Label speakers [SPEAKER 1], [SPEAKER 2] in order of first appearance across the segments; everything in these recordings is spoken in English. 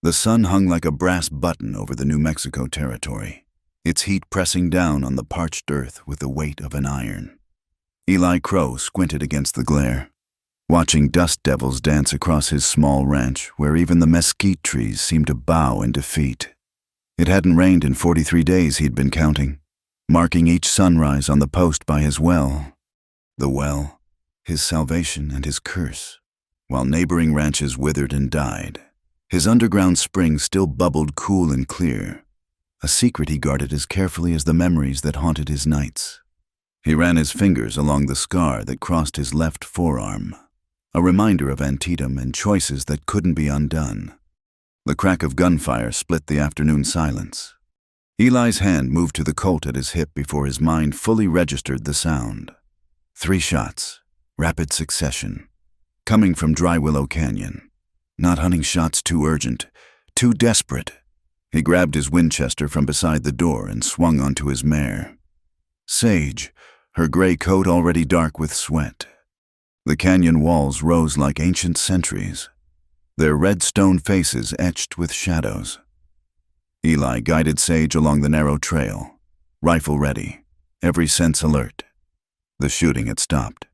[SPEAKER 1] The sun hung like a brass button over the New Mexico territory, its heat pressing down on the parched earth with the weight of an iron. Eli Crow squinted against the glare, watching dust devils dance across his small ranch where even the mesquite trees seemed to bow in defeat. It hadn't rained in 43 days he'd been counting, marking each sunrise on the post by his well. The well, his salvation and his curse. While neighboring ranches withered and died, his underground spring still bubbled cool and clear, a secret he guarded as carefully as the memories that haunted his nights. He ran his fingers along the scar that crossed his left forearm, a reminder of Antietam and choices that couldn't be undone. The crack of gunfire split the afternoon silence. Eli's hand moved to the Colt at his hip before his mind fully registered the sound. 3 shots, rapid succession, coming from Dry Willow Canyon. Not hunting shots too urgent, too desperate. He grabbed his Winchester from beside the door and swung onto his mare. Sage, her gray coat already dark with sweat. The canyon walls rose like ancient sentries, their red stone faces etched with shadows. Eli guided Sage along the narrow trail, rifle ready, every sense alert. The shooting had stopped,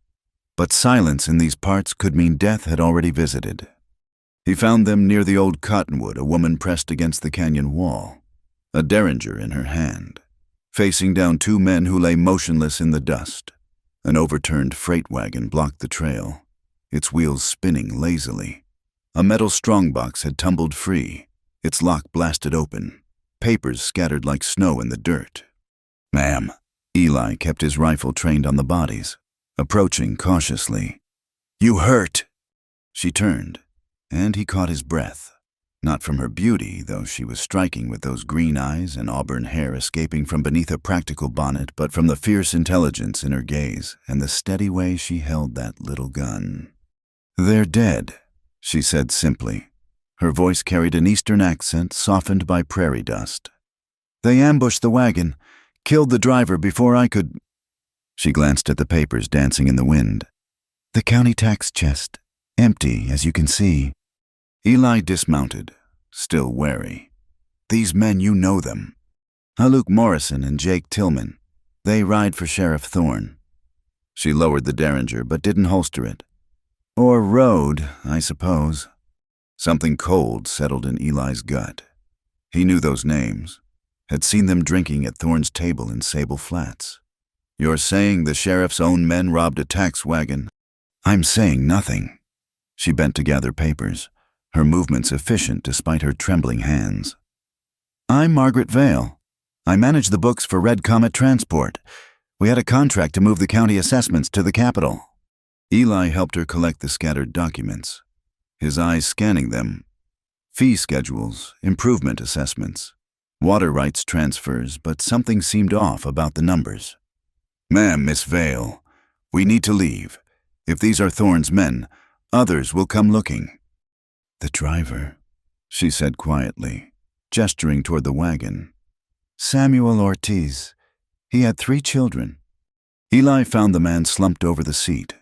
[SPEAKER 1] but silence in these parts could mean death had already visited. He found them near the old cottonwood, a woman pressed against the canyon wall, a derringer in her hand, facing down 2 men who lay motionless in the dust. An overturned freight wagon blocked the trail, its wheels spinning lazily. A metal strongbox had tumbled free, its lock blasted open, papers scattered like snow in the dirt. "Ma'am." Eli kept his rifle trained on the bodies, approaching cautiously. "You hurt." She turned, and he caught his breath. Not from her beauty, though she was striking with those green eyes and auburn hair escaping from beneath a practical bonnet, but from the fierce intelligence in her gaze and the steady way she held that little gun. "They're dead," she said simply. Her voice carried an eastern accent softened by prairie dust. "They ambushed the wagon, killed the driver before I could—" She glanced at the papers dancing in the wind. "The county tax chest, empty, as you can see." Eli dismounted, still wary. "These men, you know them. Luke Morrison and Jake Tillman. They ride for Sheriff Thorne." She lowered the derringer but didn't holster it. "Or rode, I suppose." Something cold settled in Eli's gut. He knew those names, had seen them drinking at Thorne's table in Sable Flats. "You're saying the sheriff's own men robbed a tax wagon?" "I'm saying nothing." She bent to gather papers, her movements efficient despite her trembling hands. "I'm Margaret Vale. I manage the books for Red Comet Transport. We had a contract to move the county assessments to the capital." Eli helped her collect the scattered documents, his eyes scanning them. Fee schedules, improvement assessments, water rights transfers, but something seemed off about the numbers. "Ma'am, Miss Vale, we need to leave. If these are Thorne's men, others will come looking." "The driver," she said quietly, gesturing toward the wagon. "Samuel Ortiz. He had 3 children." Eli found the man slumped over the seat,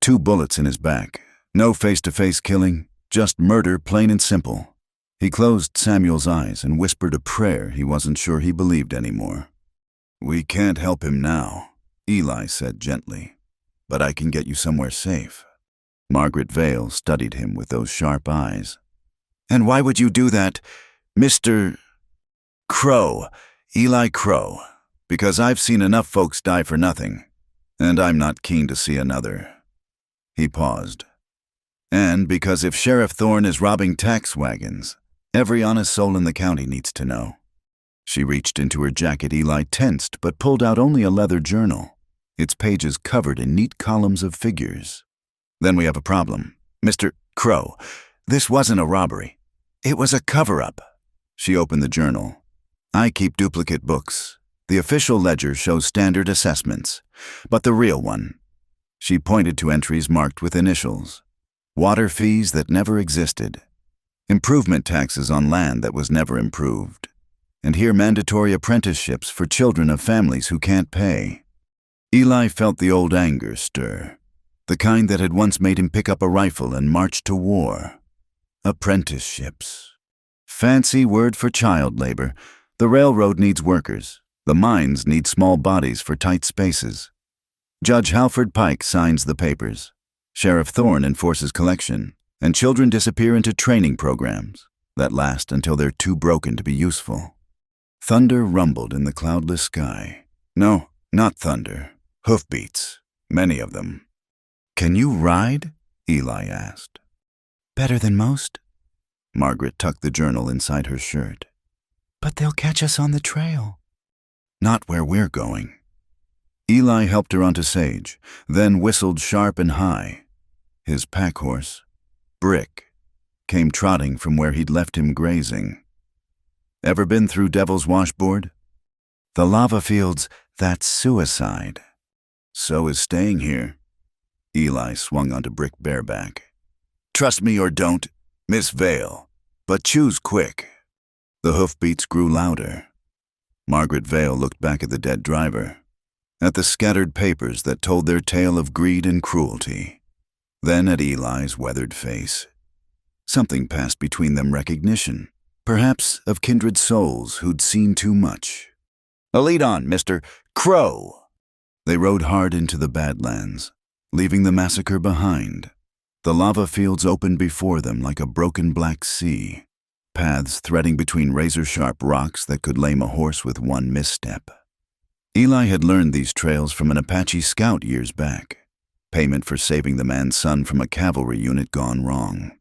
[SPEAKER 1] 2 bullets in his back. No face-to-face killing, just murder plain and simple. He closed Samuel's eyes and whispered a prayer he wasn't sure he believed anymore. "We can't help him now," Eli said gently, "but I can get you somewhere safe." Margaret Vale studied him with those sharp eyes. "And why would you do that, Mr. Crow, Eli Crow? Because I've seen enough folks die for nothing, and I'm not keen to see another." He paused. "And because if Sheriff Thorne is robbing tax wagons, every honest soul in the county needs to know." She reached into her jacket. Eli tensed but pulled out only a leather journal, its pages covered in neat columns of figures. "Then we have a problem. Mr. Crow, this wasn't a robbery. It was a cover-up." She opened the journal. "I keep duplicate books. The official ledger shows standard assessments, but the real one." She pointed to entries marked with initials. Water fees that never existed. Improvement taxes on land that was never improved. And here mandatory apprenticeships for children of families who can't pay. Eli felt the old anger stir, the kind that had once made him pick up a rifle and march to war. Apprenticeships. Fancy word for child labor. The railroad needs workers. The mines need small bodies for tight spaces. Judge Halford Pike signs the papers. Sheriff Thorne enforces collection, and children disappear into training programs that last until they're too broken to be useful. Thunder rumbled in the cloudless sky. No, not thunder. Hoofbeats. Many of them. "Can you ride?" Eli asked. "Better than most." Margaret tucked the journal inside her shirt. "But they'll catch us on the trail." "Not where we're going." Eli helped her onto Sage, then whistled sharp and high. His pack horse, Brick, came trotting from where he'd left him grazing. "Ever been through Devil's Washboard?" "The lava fields, that's suicide." "So is staying here." Eli swung onto Brick bareback. "Trust me or don't, Miss Vale, but choose quick." The hoofbeats grew louder. Margaret Vale looked back at the dead driver, at the scattered papers that told their tale of greed and cruelty, then at Eli's weathered face. Something passed between them, recognition, perhaps of kindred souls who'd seen too much. "A lead on, Mr. Crow!" They rode hard into the Badlands, leaving the massacre behind. The lava fields opened before them like a broken black sea, paths threading between razor-sharp rocks that could lame a horse with one misstep. Eli had learned these trails from an Apache scout years back, payment for saving the man's son from a cavalry unit gone wrong.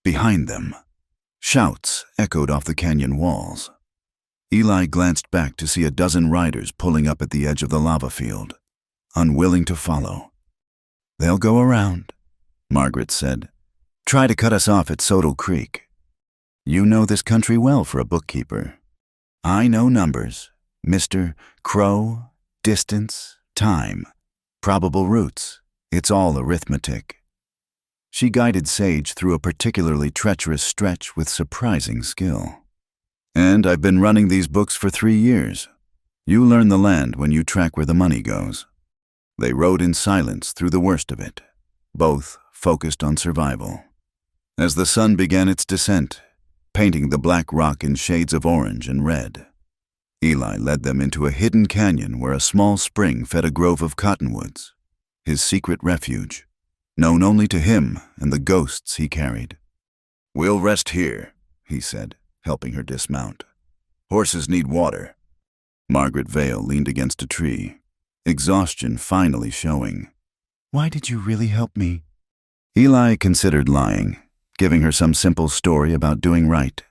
[SPEAKER 1] Behind them, shouts echoed off the canyon walls. Eli glanced back to see a dozen riders pulling up at the edge of the lava field, unwilling to follow. "They'll go around," Margaret said. "Try to cut us off at Sodal Creek. You know this country well for a bookkeeper." "I know numbers, Mr. Crow, distance, time, probable routes. It's all arithmetic." She guided Sage through a particularly treacherous stretch with surprising skill. "And I've been running these books for 3 years. You learn the land when you track where the money goes." They rode in silence through the worst of it, both focused on survival. As the sun began its descent, painting the black rock in shades of orange and red, Eli led them into a hidden canyon where a small spring fed a grove of cottonwoods, his secret refuge, known only to him and the ghosts he carried. "We'll rest here," he said, helping her dismount. "Horses need water." Margaret Vale leaned against a tree, exhaustion finally showing. "Why did you really help me?" Eli considered lying, giving her some simple story about doing right.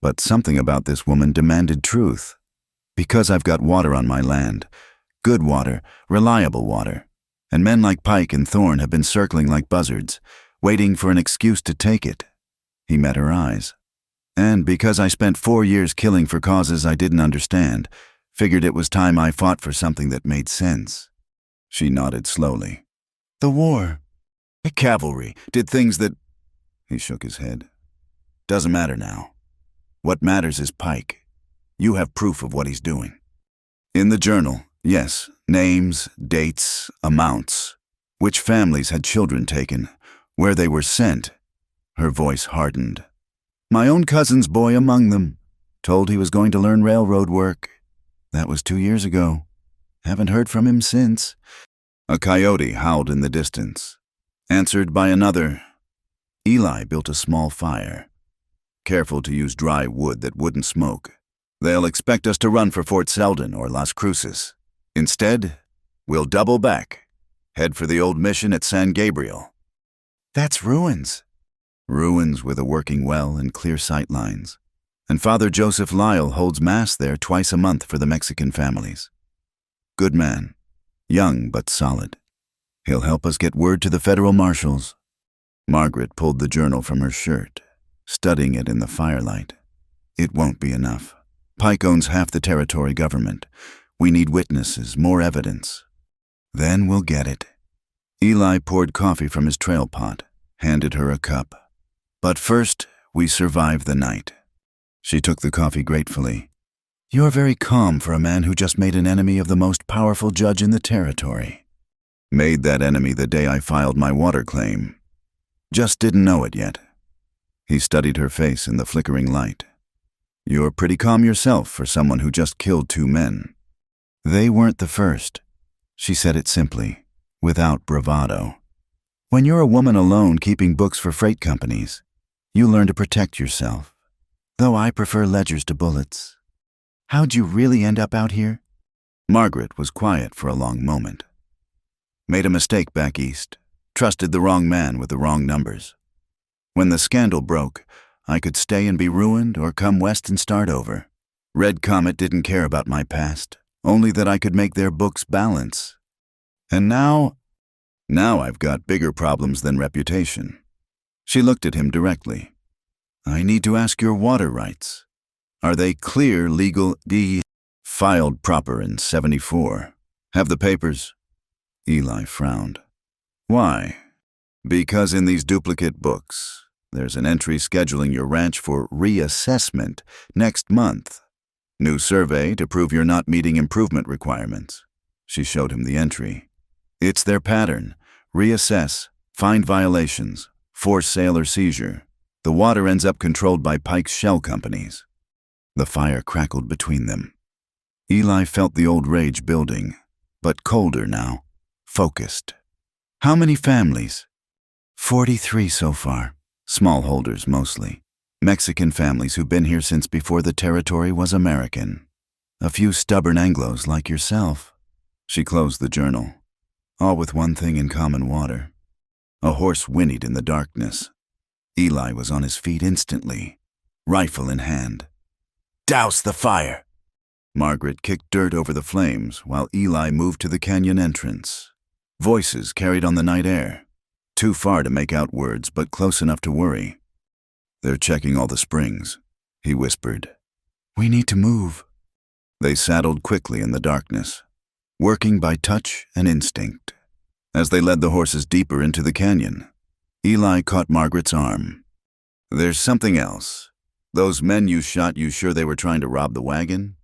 [SPEAKER 1] But something about this woman demanded truth. "Because I've got water on my land. Good water, reliable water. And men like Pike and Thorne have been circling like buzzards, waiting for an excuse to take it." He met her eyes. "And because I spent 4 years killing for causes I didn't understand, figured it was time I fought for something that made sense." She nodded slowly. "The war. The cavalry did things that—" He shook his head. "Doesn't matter now. What matters is Pike. You have proof of what he's doing." "In the journal, yes, names, dates, amounts, which families had children taken, where they were sent." Her voice hardened. "My own cousin's boy among them. Told he was going to learn railroad work. That was 2 years ago. Haven't heard from him since." A coyote howled in the distance, answered by another. Eli built a small fire, careful to use dry wood that wouldn't smoke. "They'll expect us to run for Fort Selden or Las Cruces. Instead, we'll double back, head for the old mission at San Gabriel." "That's ruins." "Ruins with a working well and clear sight lines. And Father Joseph Lyle holds Mass there twice a month for the Mexican families. Good man, young but solid. He'll help us get word to the federal marshals." Margaret pulled the journal from her shirt, studying it in the firelight. "It won't be enough. Pike owns half the territory government. We need witnesses, more evidence. Then we'll get it." Eli poured coffee from his trail pot, handed her a cup. "But first, we survive the night." She took the coffee gratefully. "You're very calm for a man who just made an enemy of the most powerful judge in the territory." "Made that enemy the day I filed my water claim. Just didn't know it yet." He studied her face in the flickering light. You're pretty calm yourself for someone who just killed 2 men. They weren't the first. She said it simply, without bravado. When you're a woman alone keeping books for freight companies, you learn to protect yourself. Though I prefer ledgers to bullets. How'd you really end up out here? Margaret was quiet for a long moment. Made a mistake back east. Trusted the wrong man with the wrong numbers. When the scandal broke, I could stay and be ruined or come west and start over. Red Comet didn't care about my past, only that I could make their books balance. And now I've got bigger problems than reputation. She looked at him directly. I need to ask your water rights. Are they clear, legal, filed proper in 74? Have the papers? Eli frowned. Why? Because in these duplicate books, there's an entry scheduling your ranch for reassessment next month. New survey to prove you're not meeting improvement requirements. She showed him the entry. It's their pattern. Reassess, find violations, force sale or seizure. The water ends up controlled by Pike's shell companies. The fire crackled between them. Eli felt the old rage building, but colder now, focused. How many families? 43 so far. Smallholders mostly. Mexican families who've been here since before the territory was American. A few stubborn Anglos like yourself. She closed the journal. All with one thing in common: water. A horse whinnied in the darkness. Eli was on his feet instantly, rifle in hand. Douse the fire! Margaret kicked dirt over the flames while Eli moved to the canyon entrance. Voices carried on the night air. Too far to make out words, but close enough to worry. They're checking all the springs, he whispered. We need to move. They saddled quickly in the darkness, working by touch and instinct. As they led the horses deeper into the canyon, Eli caught Margaret's arm. There's something else. Those men you shot, you sure they were trying to rob the wagon?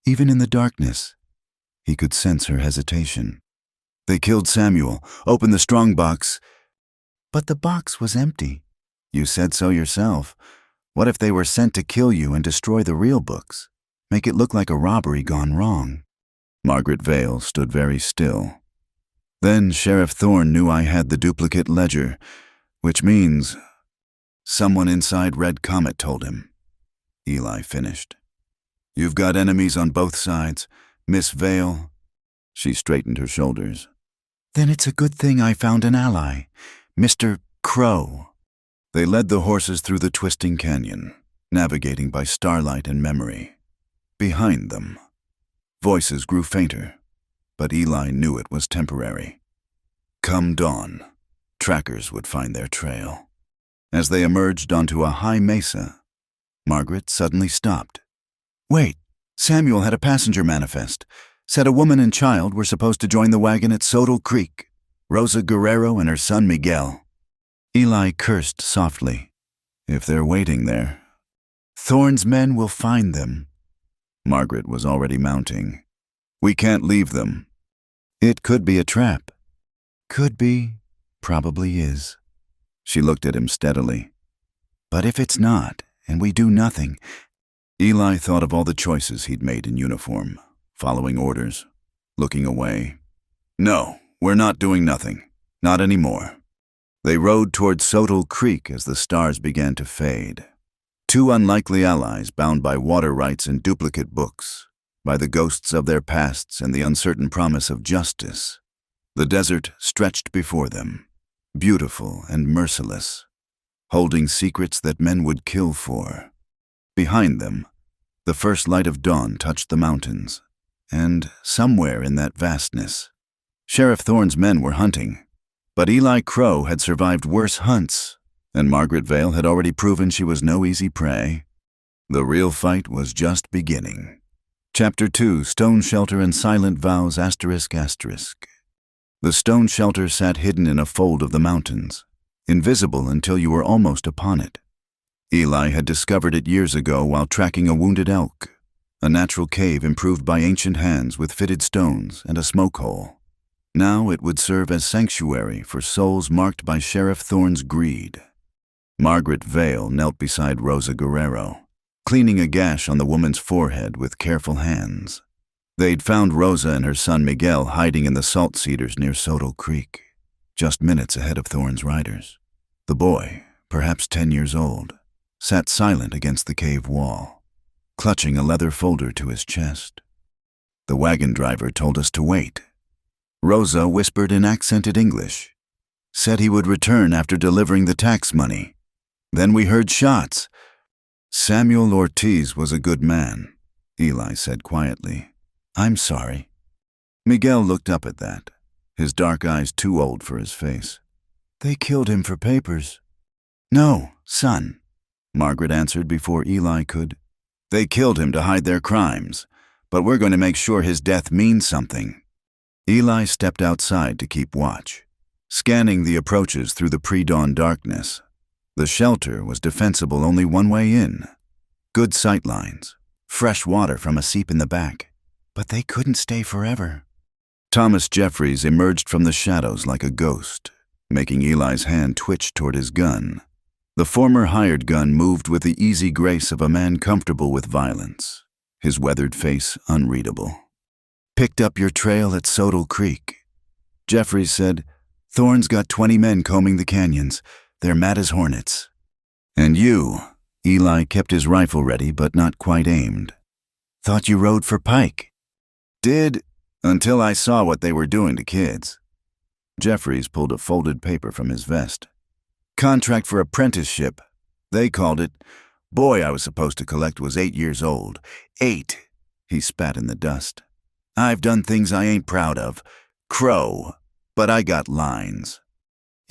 [SPEAKER 1] Even in the darkness, he could sense her hesitation. They killed Samuel, opened the strong box. But the box was empty. You said so yourself. What if they were sent to kill you and destroy the real books? Make it look like a robbery gone wrong. Margaret Vale stood very still. Then Sheriff Thorne knew I had the duplicate ledger, which means someone inside Red Comet told him. Eli finished. You've got enemies on both sides, Miss Vale. She straightened her shoulders. Then it's a good thing I found an ally, Mr. Crow. They led the horses through the twisting canyon, navigating by starlight and memory. Behind them, voices grew fainter, but Eli knew it was temporary. Come dawn, trackers would find their trail. As they emerged onto a high mesa, Margaret suddenly stopped. Wait, Samuel had a passenger manifest. Said a woman and child were supposed to join the wagon at Sodal Creek. Rosa Guerrero and her son Miguel. Eli cursed softly. If they're waiting there, Thorne's men will find them. Margaret was already mounting. We can't leave them. It could be a trap. Could be, probably is. She looked at him steadily. But if it's not, and we do nothing... Eli thought of all the choices he'd made in uniform, following orders, looking away. No, we're not doing nothing. Not anymore. They rode toward Sodal Creek as the stars began to fade. 2 unlikely allies bound by water rights and duplicate books, by the ghosts of their pasts and the uncertain promise of justice. The desert stretched before them, beautiful and merciless, holding secrets that men would kill for. Behind them, the first light of dawn touched the mountains, and somewhere in that vastness, Sheriff Thorne's men were hunting. But Eli Crow had survived worse hunts, and Margaret Vale had already proven she was no easy prey. The real fight was just beginning. Chapter 2, Stone Shelter and Silent Vows ****. The stone shelter sat hidden in a fold of the mountains, invisible until you were almost upon it. Eli had discovered it years ago while tracking a wounded elk, a natural cave improved by ancient hands with fitted stones and a smoke hole. Now it would serve as sanctuary for souls marked by Sheriff Thorne's greed. Margaret Vale knelt beside Rosa Guerrero. cleaning a gash on the woman's forehead with careful hands. They'd found Rosa and her son Miguel hiding in the salt cedars near Sodal Creek, just minutes ahead of Thorne's riders. The boy, perhaps 10 years old, sat silent against the cave wall, clutching a leather folder to his chest. The wagon driver told us to wait. Rosa whispered in accented English, said he would return after delivering the tax money. Then we heard shots. Samuel Ortiz was a good man, Eli said quietly. I'm sorry. Miguel looked up at that, his dark eyes too old for his face. They killed him for papers. No, son, Margaret answered before Eli could. They killed him to hide their crimes, but we're going to make sure his death means something. Eli stepped outside to keep watch, scanning the approaches through the pre-dawn darkness. The shelter was defensible only one way in. Good sight lines, fresh water from a seep in the back. But they couldn't stay forever. Thomas Jeffries emerged from the shadows like a ghost, making Eli's hand twitch toward his gun. The former hired gun moved with the easy grace of a man comfortable with violence, his weathered face unreadable. Picked up your trail at Sodal Creek. Jeffries said, Thorne's got 20 men combing the canyons. They're mad as hornets. And you, Eli kept his rifle ready but not quite aimed. Thought you rode for Pike. Did, until I saw what they were doing to kids. Jeffries pulled a folded paper from his vest. Contract for apprenticeship. They called it. Boy I was supposed to collect was 8 years old. 8. He spat in the dust. I've done things I ain't proud of. Crow. But I got lines.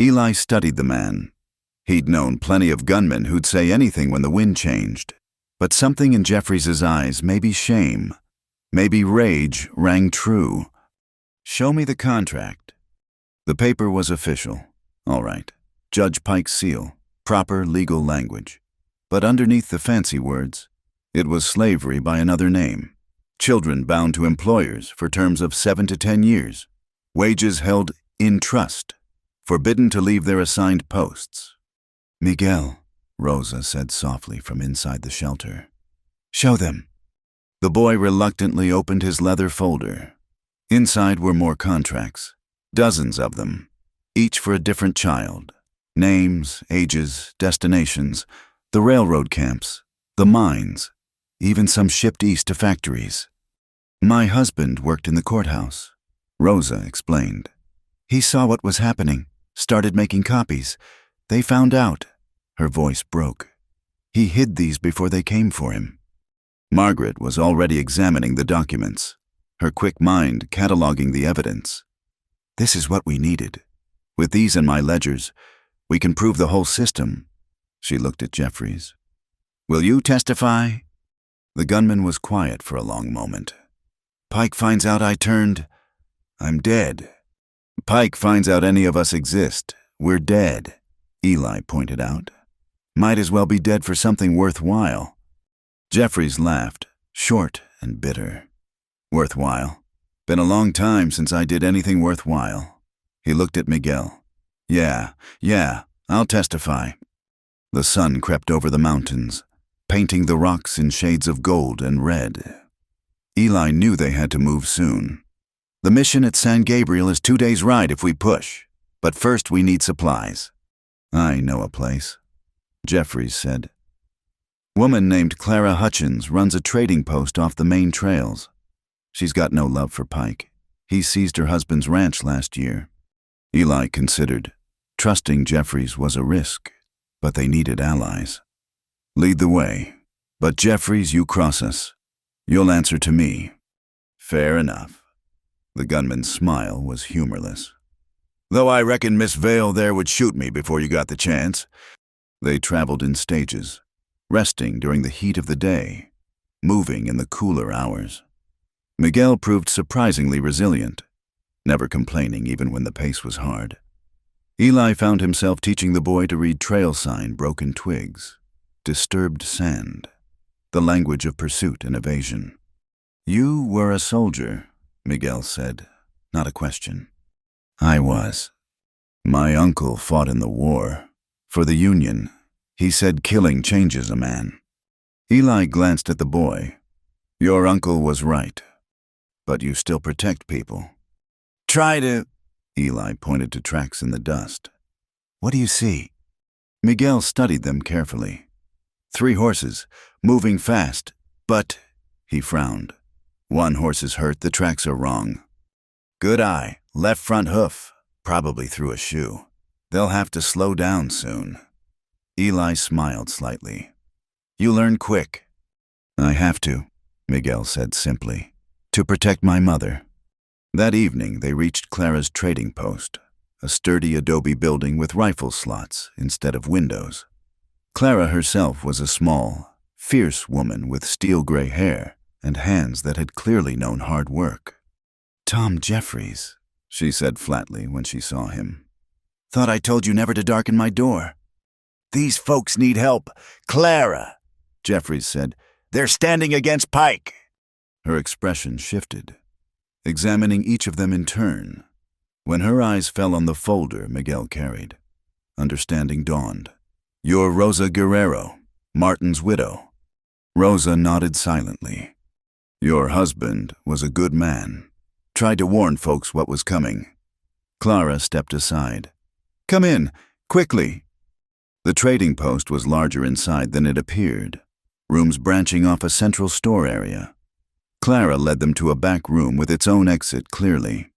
[SPEAKER 1] Eli studied the man. He'd known plenty of gunmen who'd say anything when the wind changed. But something in Jeffries' eyes, maybe shame, maybe rage, rang true. Show me the contract. The paper was official. All right. Judge Pike's seal. Proper legal language. But underneath the fancy words, it was slavery by another name. Children bound to employers for terms of 7 to 10 years. Wages held in trust. Forbidden to leave their assigned posts. Miguel, Rosa said softly from inside the shelter. Show them. The boy reluctantly opened his leather folder. Inside were more contracts, dozens of them, each for a different child. Names, ages, destinations, the railroad camps, the mines, even some shipped east to factories. My husband worked in the courthouse, Rosa explained. He saw what was happening, started making copies. They found out. Her voice broke. He hid these before they came for him. Margaret was already examining the documents, her quick mind cataloging the evidence. This is what we needed. With these in my ledgers, we can prove the whole system. She looked at Jeffries. Will you testify? The gunman was quiet for a long moment. Pike finds out I'm dead. Pike finds out any of us exist. We're dead, Eli pointed out. Might as well be dead for something worthwhile. Jeffries laughed, short and bitter. Worthwhile. Been a long time since I did anything worthwhile. He looked at Miguel. Yeah, I'll testify. The sun crept over the mountains, painting the rocks in shades of gold and red. Eli knew they had to move soon. The mission at San Gabriel is 2 days' ride if we push, but first we need supplies. I know a place, Jeffries said. Woman named Clara Hutchins runs a trading post off the main trails. She's got no love for Pike. He seized her husband's ranch last year. Eli considered. Trusting Jeffries was a risk, but they needed allies. Lead the way. But Jeffries, you cross us. You'll answer to me. Fair enough. The gunman's smile was humorless. Though I reckon Miss Vale there would shoot me before you got the chance. They traveled in stages, resting during the heat of the day, moving in the cooler hours. Miguel proved surprisingly resilient, never complaining even when the pace was hard. Eli found himself teaching the boy to read trail sign broken twigs, disturbed sand, the language of pursuit and evasion. You were a soldier, Miguel said, not a question. I was. My uncle fought in the war. For the Union. He said killing changes a man. Eli glanced at the boy. Your uncle was right, but you still protect people. Try to... Eli pointed to tracks in the dust. What do you see? Miguel studied them carefully. 3 horses, moving fast, but... He frowned. 1 horse is hurt, the tracks are wrong. Good eye, left front hoof, probably through a shoe. They'll have to slow down soon. Eli smiled slightly. You learn quick. I have to, Miguel said simply, to protect my mother. That evening they reached Clara's trading post, a sturdy adobe building with rifle slots instead of windows. Clara herself was a small, fierce woman with steel-gray hair and hands that had clearly known hard work. Tom Jeffries, she said flatly when she saw him. Thought I told you never to darken my door. These folks need help. Clara, Jeffries said. They're standing against Pike. Her expression shifted, examining each of them in turn. When her eyes fell on the folder Miguel carried, understanding dawned. You're Rosa Guerrero, Martin's widow. Rosa nodded silently. Your husband was a good man. Tried to warn folks what was coming. Clara stepped aside. Come in, quickly. The trading post was larger inside than it appeared, rooms branching off a central store area. Clara led them to a back room with its own exit clearly.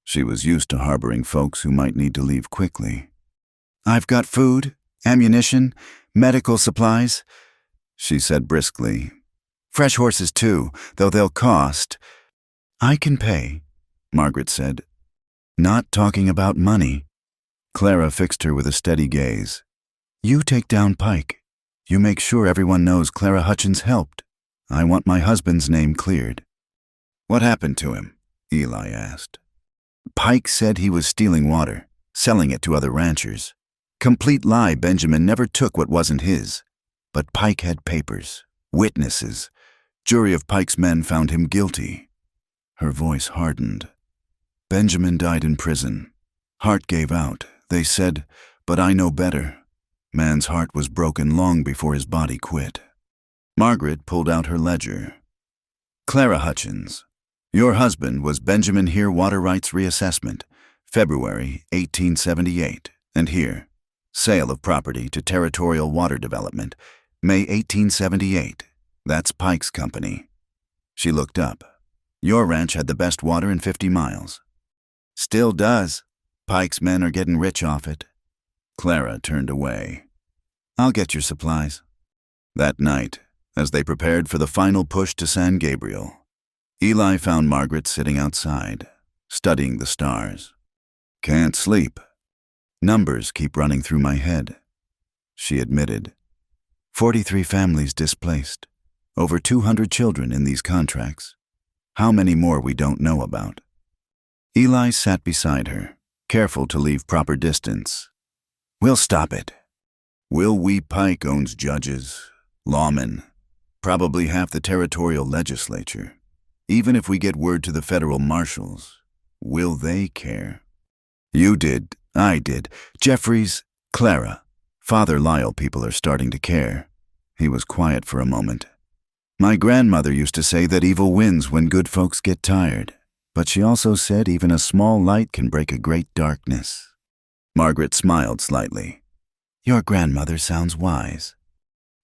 [SPEAKER 1] She was used to harboring folks who might need to leave quickly. I've got food, ammunition, medical supplies, she said briskly. Fresh horses too, though they'll cost. I can pay, Margaret said. Not talking about money. Clara fixed her with a steady gaze. You take down Pike. You make sure everyone knows Clara Hutchins helped. I want my husband's name cleared. What happened to him? Eli asked. Pike said he was stealing water, selling it to other ranchers. Complete lie. Benjamin never took what wasn't his. But Pike had papers, witnesses. Jury of Pike's men found him guilty. Her voice hardened. Benjamin died in prison. Heart gave out, they said, but I know better. Man's heart was broken long before his body quit. Margaret pulled out her ledger. Clara Hutchins, your husband was Benjamin Here Water Rights Reassessment, February 1878, and here, sale of property to Territorial Water Development, May 1878. That's Pike's company. She looked up. Your ranch had the best water in 50 miles. Still does. Pike's men are getting rich off it. Clara turned away. I'll get your supplies. That night, as they prepared for the final push to San Gabriel, Eli found Margaret sitting outside, studying the stars. Can't sleep. Numbers keep running through my head, she admitted. 43 families displaced. Over 200 children in these contracts. How many more we don't know about? Eli sat beside her, careful to leave proper distance. We'll stop it. Will we? Pike owns judges, lawmen, probably half the territorial legislature. Even if we get word to the federal marshals, will they care? You did, I did, Jeffries, Clara. Father Lyle people are starting to care. He was quiet for a moment. My grandmother used to say that evil wins when good folks get tired, but she also said even a small light can break a great darkness. Margaret smiled slightly. Your grandmother sounds wise.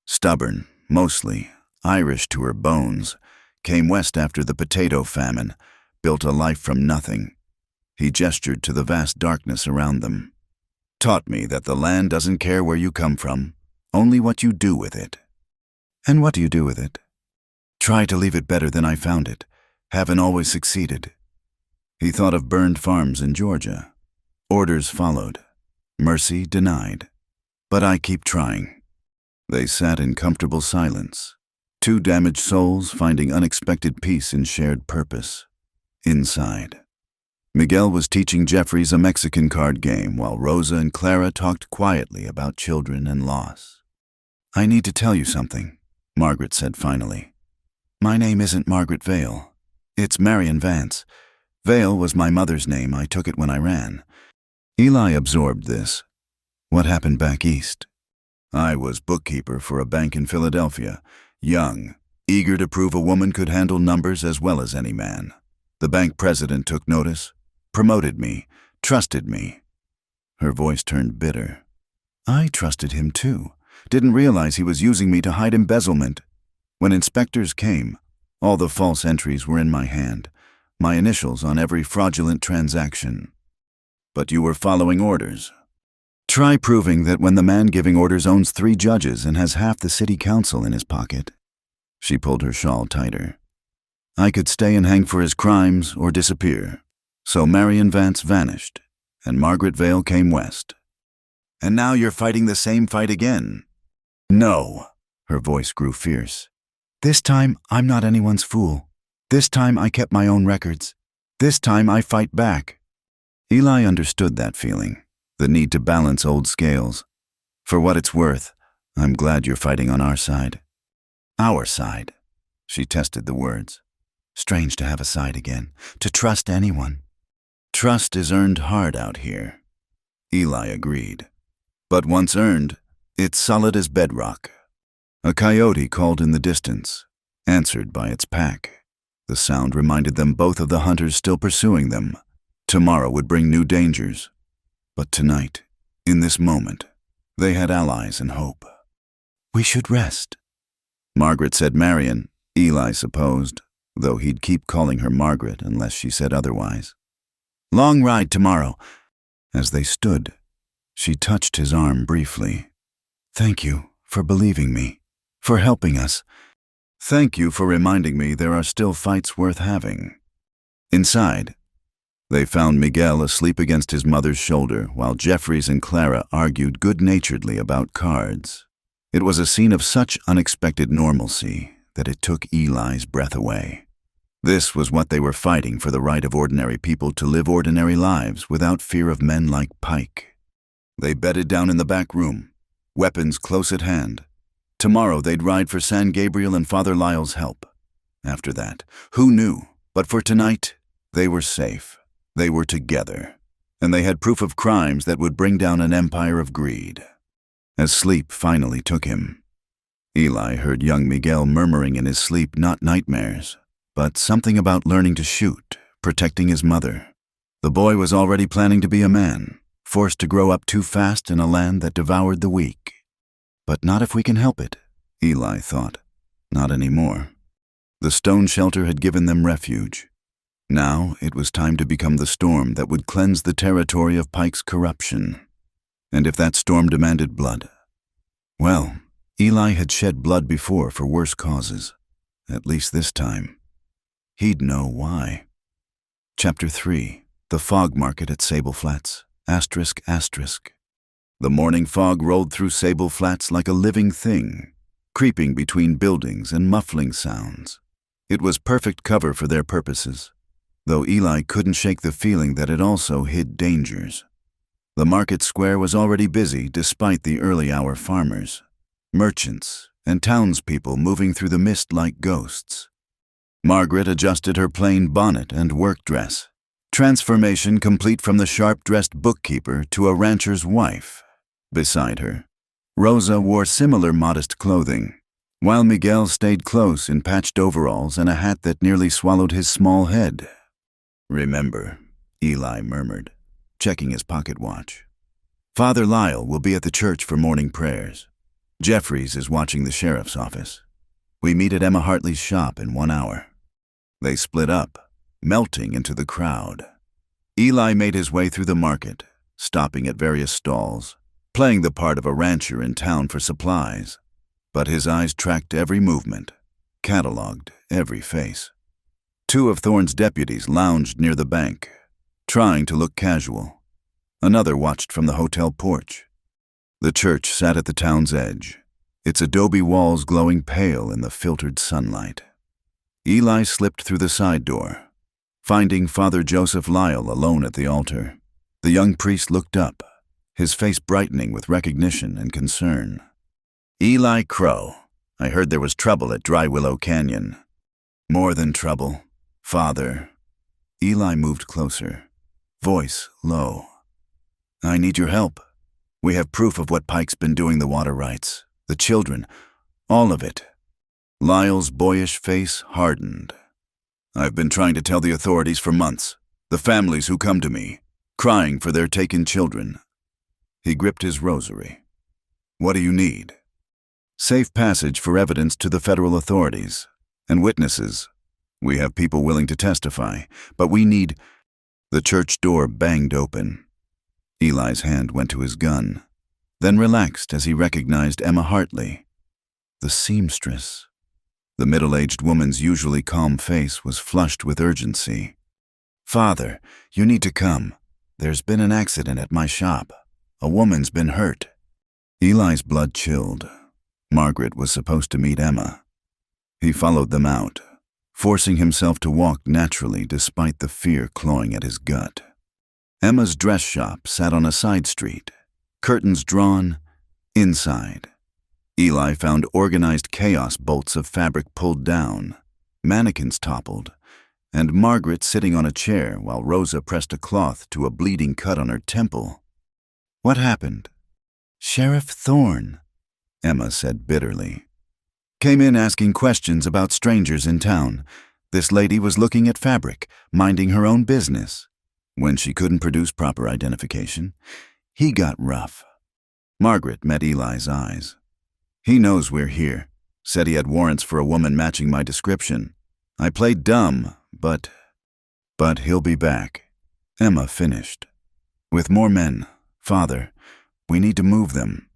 [SPEAKER 1] Stubborn, mostly, Irish to her bones, came west after the potato famine, built a life from nothing. He gestured to the vast darkness around them. Taught me that the land doesn't care where you come from, only what you do with it. And what do you do with it? Try to leave it better than I found it. Haven't always succeeded. He thought of burned farms in Georgia. Orders followed. Mercy denied. But I keep trying. They sat in comfortable silence. 2 damaged souls finding unexpected peace in shared purpose. Inside. Miguel was teaching Jeffries a Mexican card game while Rosa and Clara talked quietly about children and loss. I need to tell you something, Margaret said finally. My name isn't Margaret Vale. It's Marion Vance. Vale was my mother's name. I took it when I ran. Eli absorbed this. What happened back east? I was bookkeeper for a bank in Philadelphia. young, eager to prove a woman could handle numbers as well as any man. The bank president took notice, promoted me, trusted me. Her voice turned bitter. I trusted him too. Didn't realize he was using me to hide embezzlement. When inspectors came, all the false entries were in my hand, my initials on every fraudulent transaction. But you were following orders. Try proving that when the man giving orders owns 3 judges and has half the city council in his pocket. She pulled her shawl tighter. I could stay and hang for his crimes or disappear. So Marion Vance vanished, and Margaret Vale came west. And now you're fighting the same fight again. No. Her voice grew fierce. This time, I'm not anyone's fool. This time, I kept my own records. This time, I fight back. Eli understood that feeling, the need to balance old scales. For what it's worth, I'm glad you're fighting on our side. Our side. She tested the words. Strange to have a side again, to trust anyone. Trust is earned hard out here. Eli agreed. But once earned, it's solid as bedrock. A coyote called in the distance, answered by its pack. The sound reminded them both of the hunters still pursuing them. Tomorrow would bring new dangers. But tonight, in this moment, they had allies and hope. We should rest. Margaret said Marion, Eli supposed, though he'd keep calling her Margaret unless she said otherwise. Long ride tomorrow. As they stood, she touched his arm briefly. Thank you for believing me, for helping us. Thank you for reminding me there are still fights worth having. Inside, they found Miguel asleep against his mother's shoulder while Jeffries and Clara argued good-naturedly about cards. It was a scene of such unexpected normalcy that it took Eli's breath away. This was what they were fighting for, the right of ordinary people to live ordinary lives without fear of men like Pike. They bedded down in the back room, weapons close at hand. Tomorrow they'd ride for San Gabriel and Father Lyle's help. After that, who knew? But for tonight, they were safe. They were together. And they had proof of crimes that would bring down an empire of greed. As sleep finally took him, Eli heard young Miguel murmuring in his sleep not nightmares, but something about learning to shoot, protecting his mother. The boy was already planning to be a man, forced to grow up too fast in a land that devoured the weak. But not if we can help it, Eli thought. Not anymore. The stone shelter had given them refuge. Now it was time to become the storm that would cleanse the territory of Pike's corruption. And if that storm demanded blood, well, Eli had shed blood before for worse causes. At least this time. He'd know why. Chapter 3. The Fog Market at Sable Flats. ***. The morning fog rolled through Sable Flats like a living thing, creeping between buildings and muffling sounds. It was perfect cover for their purposes, though Eli couldn't shake the feeling that it also hid dangers. The market square was already busy despite the early-hour farmers, merchants, and townspeople moving through the mist like ghosts. Margaret adjusted her plain bonnet and work dress, transformation complete from the sharp-dressed bookkeeper to a rancher's wife. Beside her, Rosa wore similar modest clothing, while Miguel stayed close in patched overalls and a hat that nearly swallowed his small head. Remember, Eli murmured, checking his pocket watch. Father Lyle will be at the church for morning prayers. Jeffries is watching the sheriff's office. We meet at Emma Hartley's shop in 1 hour. They split up, melting into the crowd. Eli made his way through the market, stopping at various stalls, playing the part of a rancher in town for supplies. But his eyes tracked every movement, cataloged every face. 2 of Thorne's deputies lounged near the bank, trying to look casual. Another watched from the hotel porch. The church sat at the town's edge, its adobe walls glowing pale in the filtered sunlight. Eli slipped through the side door, finding Father Joseph Lyle alone at the altar. The young priest looked up, his face brightening with recognition and concern. Eli Crow, I heard there was trouble at Dry Willow Canyon. More than trouble, Father. Eli moved closer, voice low. I need your help. We have proof of what Pike's been doing, the water rights, the children, all of it. Lyle's boyish face hardened. I've been trying to tell the authorities for months, the families who come to me, crying for their taken children. He gripped his rosary. What do you need? Safe passage for evidence to the federal authorities and witnesses. We have people willing to testify, but we need... The church door banged open. Eli's hand went to his gun, then relaxed as he recognized Emma Hartley, the seamstress. The middle-aged woman's usually calm face was flushed with urgency. Father, you need to come. There's been an accident at my shop. A woman's been hurt. Eli's blood chilled. Margaret was supposed to meet Emma. He followed them out, forcing himself to walk naturally despite the fear clawing at his gut. Emma's dress shop sat on a side street, curtains drawn, inside. Eli found organized chaos, bolts of fabric pulled down, mannequins toppled, and Margaret sitting on a chair while Rosa pressed a cloth to a bleeding cut on her temple. What happened? Sheriff Thorne, Emma said bitterly. Came in asking questions about strangers in town. This lady was looking at fabric, minding her own business. When she couldn't produce proper identification, he got rough. Margaret met Eli's eyes. He knows we're here. Said he had warrants for a woman matching my description. I played dumb, but he'll be back. Emma finished. With more men, Father, we need to move them.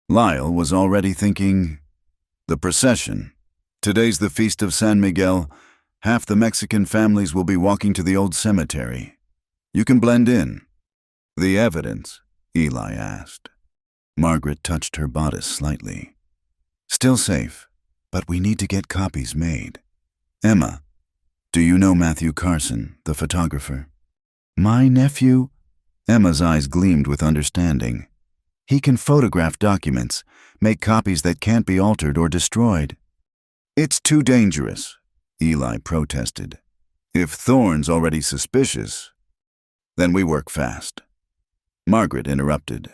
[SPEAKER 1] Lyle was already thinking, the procession. Today's the Feast of San Miguel. Half the Mexican families will be walking to the old cemetery. You can blend in. The evidence? Eli asked. Margaret touched her bodice slightly. Still safe, but we need to get copies made. Emma, do you know Matthew Carson, the photographer? My nephew? Emma's eyes gleamed with understanding. He can photograph documents, make copies that can't be altered or destroyed. It's too dangerous, Eli protested. If Thorne's already suspicious, then we work fast. Margaret interrupted.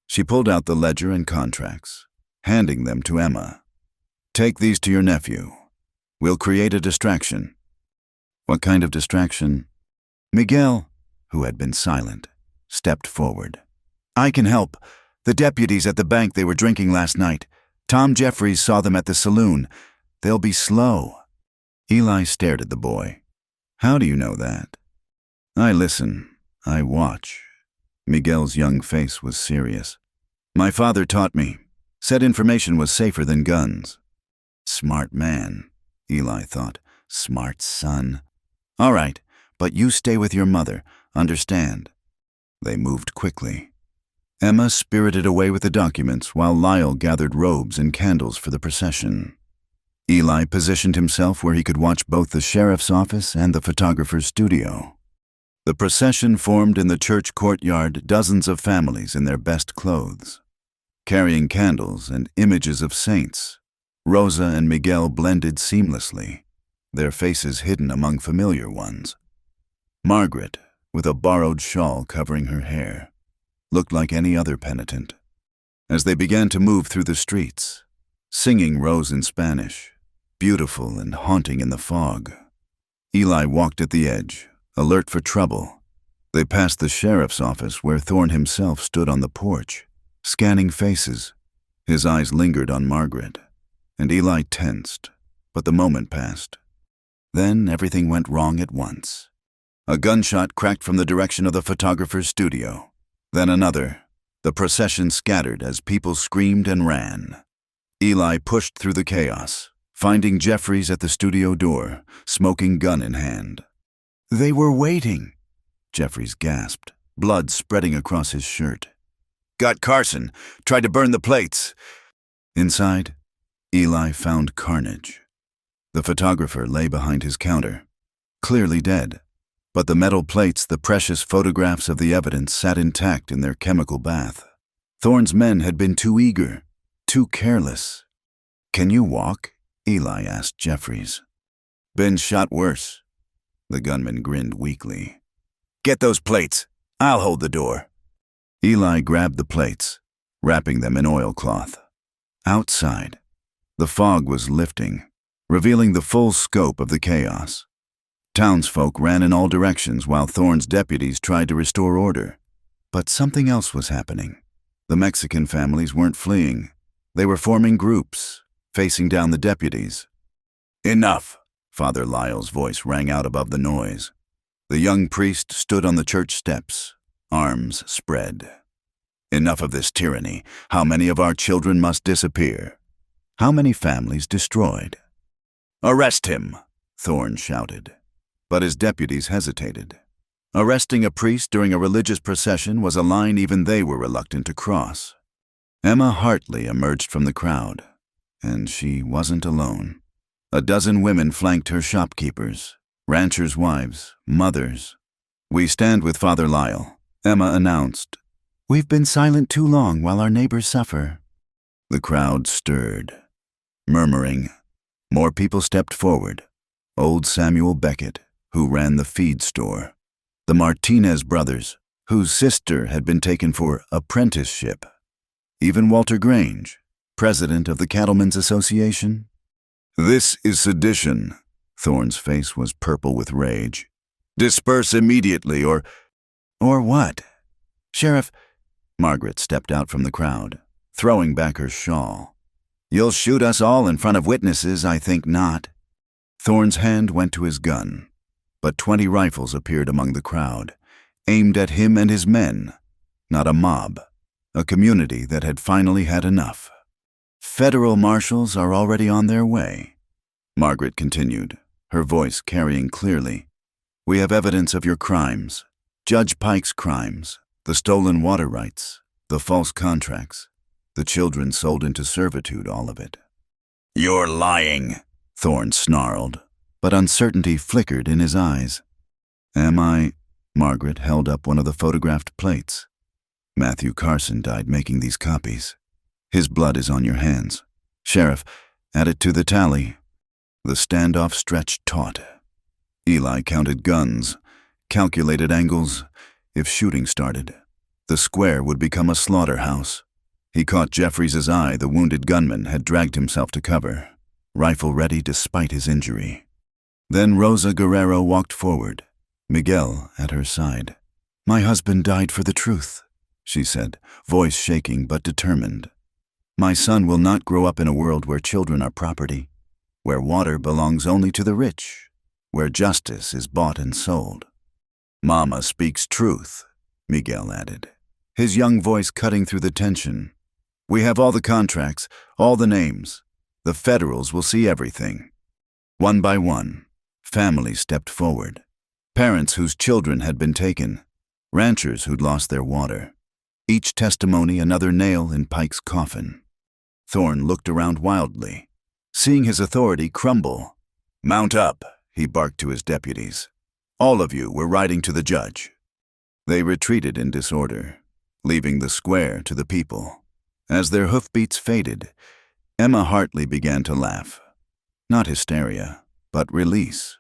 [SPEAKER 1] She pulled out the ledger and contracts, handing them to Emma. Take these to your nephew. We'll create a distraction. What kind of distraction? Miguel, who had been silent, stepped forward. I can help. The deputies at the bank they were drinking last night. Tom Jeffries saw them at the saloon. They'll be slow. Eli stared at the boy. How do you know that? I listen. I watch. Miguel's young face was serious. My father taught me. Said information was safer than guns. Smart man, Eli thought. Smart son. All right, but you stay with your mother. Understand? They moved quickly. Emma spirited away with the documents while Lyle gathered robes and candles for the procession. Eli positioned himself where he could watch both the sheriff's office and the photographer's studio. The procession formed in the church courtyard, dozens of families in their best clothes. Carrying candles and images of saints, Rosa and Miguel blended seamlessly, their faces hidden among familiar ones. Margaret, with a borrowed shawl covering her hair, looked like any other penitent. As they began to move through the streets, singing rose in Spanish, beautiful and haunting in the fog, Eli walked at the edge, alert for trouble. They passed the sheriff's office where Thorne himself stood on the porch, scanning faces. His eyes lingered on Margaret, and Eli tensed, but the moment passed. Then everything went wrong at once. A gunshot cracked from the direction of the photographer's studio. Then another. The procession scattered as people screamed and ran. Eli pushed through the chaos, finding Jeffries at the studio door, smoking gun in hand. They were waiting, Jeffries gasped, blood spreading across his shirt. Got Carson. Tried to burn the plates. Inside, Eli found carnage. The photographer lay behind his counter, clearly dead, but the metal plates, the precious photographs of the evidence, sat intact in their chemical bath. Thorne's men had been too eager, too careless. Can you walk? Eli asked Jeffries. Been shot worse. The gunman grinned weakly. Get those plates. I'll hold the door. Eli grabbed the plates, wrapping them in oilcloth. Outside, the fog was lifting. revealing the full scope of the chaos. Townsfolk ran in all directions while Thorne's deputies tried to restore order. But something else was happening. The Mexican families weren't fleeing. They were forming groups, facing down the deputies. "Enough!" Father Lyle's voice rang out above the noise. The young priest stood on the church steps, arms spread. "Enough of this tyranny. How many of our children must disappear? How many families destroyed?" "Arrest him!" Thorne shouted. But his deputies hesitated. Arresting a priest during a religious procession was a line even they were reluctant to cross. Emma Hartley emerged from the crowd, and she wasn't alone. A dozen women flanked her: shopkeepers, ranchers' wives, mothers. "We stand with Father Lyle," Emma announced. "We've been silent too long while our neighbors suffer." The crowd stirred, murmuring. More people stepped forward. Old Samuel Beckett, who ran the feed store. The Martinez brothers, whose sister had been taken for apprenticeship. Even Walter Grange, president of the Cattlemen's Association. "This is sedition." Thorne's face was purple with rage. "Disperse immediately or—" "Or what?" "Sheriff—" Margaret stepped out from the crowd, throwing back her shawl. "You'll shoot us all in front of witnesses, I think not." Thorne's hand went to his gun, but 20 rifles appeared among the crowd, aimed at him and his men, not a mob, a community that had finally had enough. "Federal marshals are already on their way," Margaret continued, her voice carrying clearly. "We have evidence of your crimes, Judge Pike's crimes, the stolen water rights, the false contracts, the children sold into servitude, all of it." "You're lying," Thorne snarled, but uncertainty flickered in his eyes. "Am I?" Margaret held up one of the photographed plates. "Matthew Carson died making these copies. His blood is on your hands. Sheriff, add it to the tally." The standoff stretched taut. Eli counted guns, calculated angles. If shooting started, the square would become a slaughterhouse. He caught Jeffries' eye. The wounded gunman had dragged himself to cover, rifle ready despite his injury. Then Rosa Guerrero walked forward, Miguel at her side. "My husband died for the truth," she said, voice shaking but determined. "My son will not grow up in a world where children are property, where water belongs only to the rich, where justice is bought and sold." "Mama speaks truth," Miguel added, his young voice cutting through the tension. "We have all the contracts, all the names. The Federals will see everything." One by one, families stepped forward. Parents whose children had been taken, ranchers who'd lost their water. Each testimony another nail in Pike's coffin. Thorne looked around wildly, seeing his authority crumble. "Mount up," he barked to his deputies. "All of you, we're riding to the judge." They retreated in disorder, leaving the square to the people. As their hoofbeats faded, Emma Hartley began to laugh. Not hysteria, but release.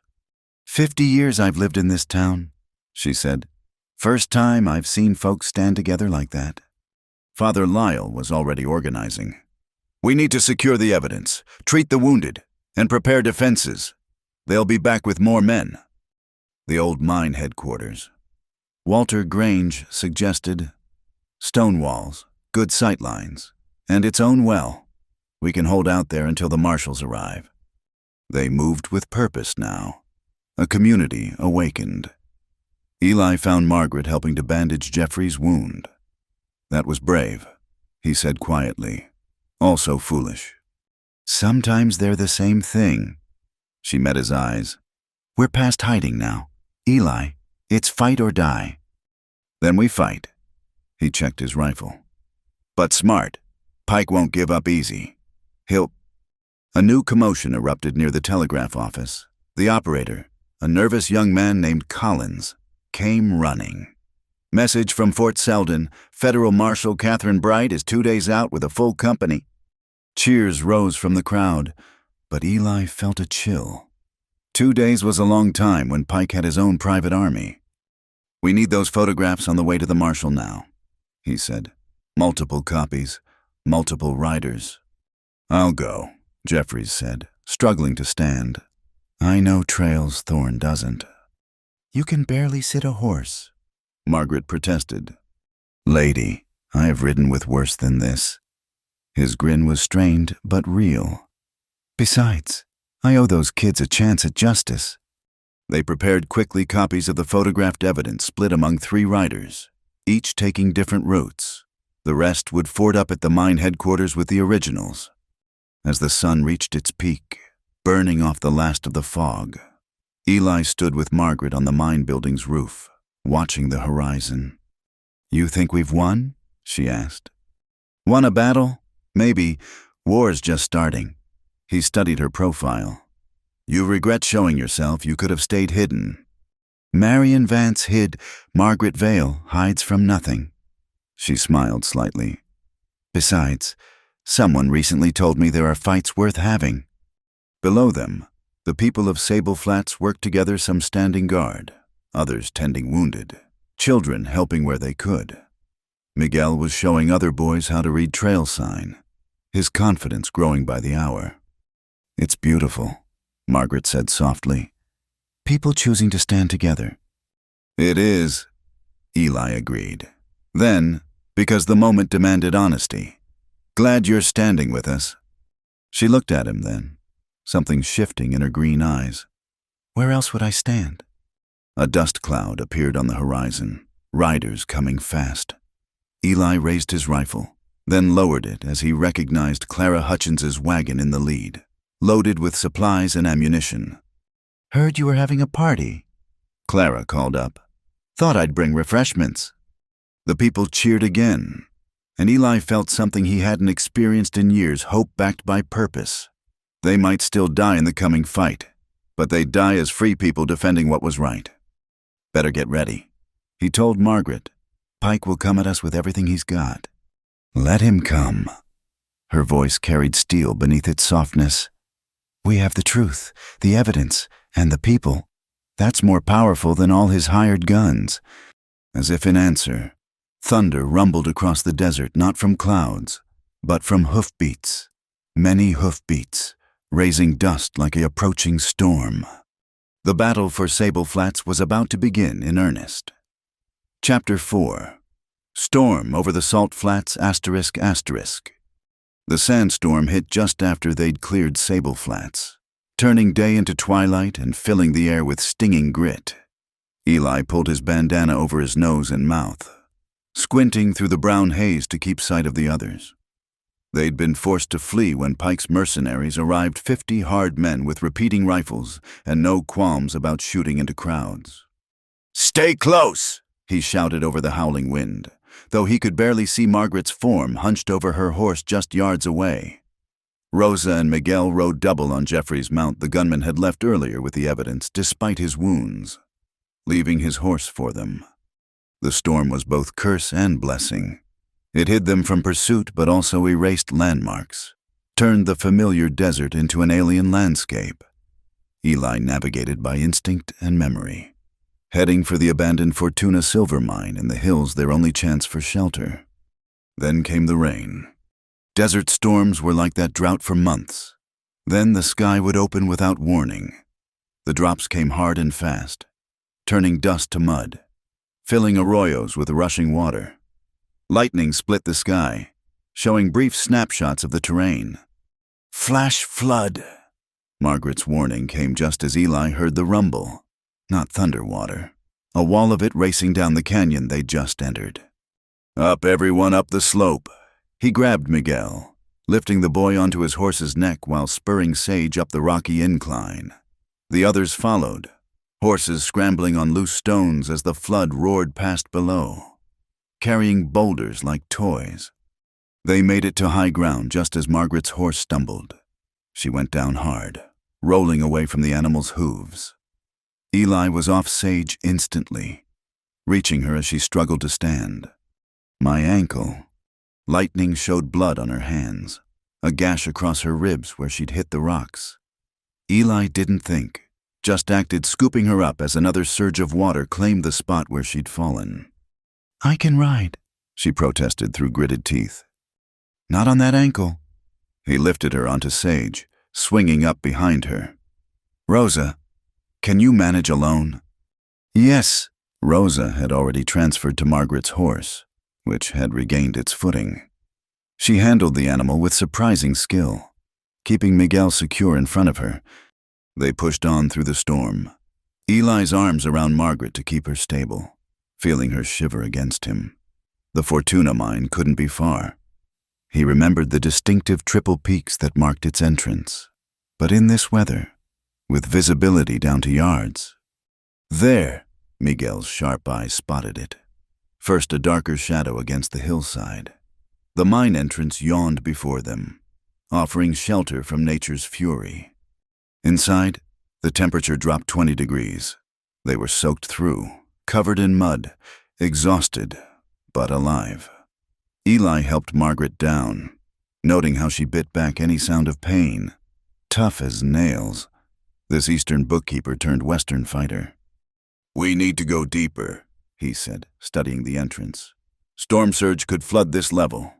[SPEAKER 1] 50 years I've lived in this town," she said. "First time I've seen folks stand together like that." Father Lyle was already organizing. "We need to secure the evidence, treat the wounded, and prepare defenses. They'll be back with more men." The old mine headquarters. Walter Grange suggested stone walls, good sight lines, and its own well. We can hold out there until the marshals arrive. They moved with purpose now. A community awakened. Eli found Margaret helping to bandage Jeffrey's wound. "That was brave," he said quietly. "Also foolish." "Sometimes they're the same thing." She met his eyes. "We're past hiding now. Eli, it's fight or die." "Then we fight." He checked his rifle. "But smart. Pike won't give up easy. He'll—" A new commotion erupted near the telegraph office. The operator, a nervous young man named Collins, came running. "Message from Fort Selden. Federal Marshal Catherine Bright is 2 days out with a full company." Cheers rose from the crowd, but Eli felt a chill. 2 days was a long time when Pike had his own private army. "We need those photographs on the way to the marshal now," he said. "Multiple copies, multiple riders." "I'll go," Jeffries said, struggling to stand. I know trails Thorn doesn't. You can barely sit a horse, Margaret protested. Lady, I have ridden with worse than this. His grin was strained but real. Besides, I owe those kids a chance at justice. They prepared quickly copies of the photographed evidence split among 3 riders, each taking different routes. The rest would ford up at the mine headquarters with the originals. As the sun reached its peak, burning off the last of the fog, Eli stood with Margaret on the mine building's roof, watching the horizon. You think we've won? She asked. Won a battle? Maybe. War's just starting. He studied her profile. You regret showing yourself. You could have stayed hidden. Marion Vance hid. Margaret Vale hides from nothing. She smiled slightly. Besides, someone recently told me there are fights worth having. Below them, the people of Sable Flats worked together, some standing guard, others tending wounded, children helping where they could. Miguel was showing other boys how to read trail sign, his confidence growing by the hour. It's beautiful, Margaret said softly. People choosing to stand together. It is, Eli agreed. Then, because the moment demanded honesty. Glad you're standing with us. She looked at him then, something shifting in her green eyes. Where else would I stand? A dust cloud appeared on the horizon, riders coming fast. Eli raised his rifle, then lowered it as he recognized Clara Hutchins's wagon in the lead, loaded with supplies and ammunition. Heard you were having a party, Clara called up. Thought I'd bring refreshments. The people cheered again, and Eli felt something he hadn't experienced in years, hope backed by purpose. They might still die in the coming fight, but they'd die as free people defending what was right. Better get ready, he told Margaret. Pike will come at us with everything he's got. Let him come. Her voice carried steel beneath its softness. We have the truth, the evidence, and the people. That's more powerful than all his hired guns. As if in answer, thunder rumbled across the desert, not from clouds, but from hoofbeats. Many hoofbeats, raising dust like an approaching storm. The battle for Sable Flats was about to begin in earnest. Chapter 4. Storm over the Salt Flats ****. The sandstorm hit just after they'd cleared Sable Flats, turning day into twilight and filling the air with stinging grit. Eli pulled his bandana over his nose and mouth, squinting through the brown haze to keep sight of the others. They'd been forced to flee when Pike's mercenaries arrived, 50 hard men with repeating rifles and no qualms about shooting into crowds. Stay close, he shouted over the howling wind, though he could barely see Margaret's form hunched over her horse just yards away. Rosa and Miguel rode double on Jeffrey's mount the gunman had left earlier with the evidence, despite his wounds, leaving his horse for them. The storm was both curse and blessing. It hid them from pursuit but also erased landmarks, turned the familiar desert into an alien landscape. Eli navigated by instinct and memory, heading for the abandoned Fortuna silver mine in the hills, their only chance for shelter. Then came the rain. Desert storms were like that drought for months. Then the sky would open without warning. The drops came hard and fast, turning dust to mud, filling arroyos with rushing water. Lightning split the sky, showing brief snapshots of the terrain. Flash flood! Margaret's warning came just as Eli heard the rumble. Not thunder water, a wall of it racing down the canyon they'd just entered. Up, everyone, up the slope. He grabbed Miguel, lifting the boy onto his horse's neck while spurring Sage up the rocky incline. The others followed, horses scrambling on loose stones as the flood roared past below, carrying boulders like toys. They made it to high ground just as Margaret's horse stumbled. She went down hard, rolling away from the animal's hooves. Eli was off Sage instantly, reaching her as she struggled to stand. My ankle. Lightning showed blood on her hands, a gash across her ribs where she'd hit the rocks. Eli didn't think, just acted, scooping her up as another surge of water claimed the spot where she'd fallen. I can ride, she protested through gritted teeth. Not on that ankle. He lifted her onto Sage, swinging up behind her. "Rosa, can you manage alone?" "Yes." Rosa had already transferred to Margaret's horse, which had regained its footing. She handled the animal with surprising skill, keeping Miguel secure in front of her. They pushed on through the storm, Eli's arms around Margaret to keep her stable, feeling her shiver against him. The Fortuna mine couldn't be far. He remembered the distinctive triple peaks that marked its entrance. But in this weather, with visibility down to yards. There, Miguel's sharp eyes spotted it. First a darker shadow against the hillside. The mine entrance yawned before them, offering shelter from nature's fury. Inside, the temperature dropped 20 degrees. They were soaked through, covered in mud, exhausted, but alive. Eli helped Margaret down, noting how she bit back any sound of pain. Tough as nails, this Eastern bookkeeper turned Western fighter. "We need to go deeper," he said, studying the entrance. "Storm surge could flood this level."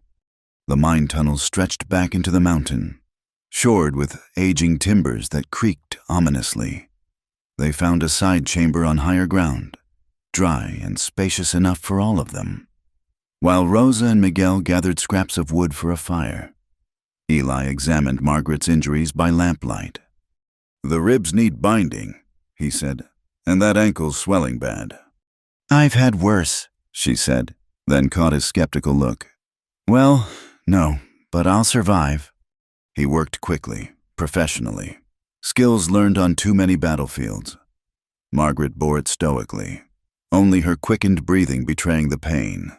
[SPEAKER 1] The mine tunnels stretched back into the mountain, shored with aging timbers that creaked ominously. They found a side chamber on higher ground, dry and spacious enough for all of them. While Rosa and Miguel gathered scraps of wood for a fire, Eli examined Margaret's injuries by lamplight. "The ribs need binding," he said, "and that ankle's swelling bad." "I've had worse," she said, then caught his skeptical look. "Well, no, but I'll survive." He worked quickly, professionally, skills learned on too many battlefields. Margaret bore it stoically, only her quickened breathing betraying the pain.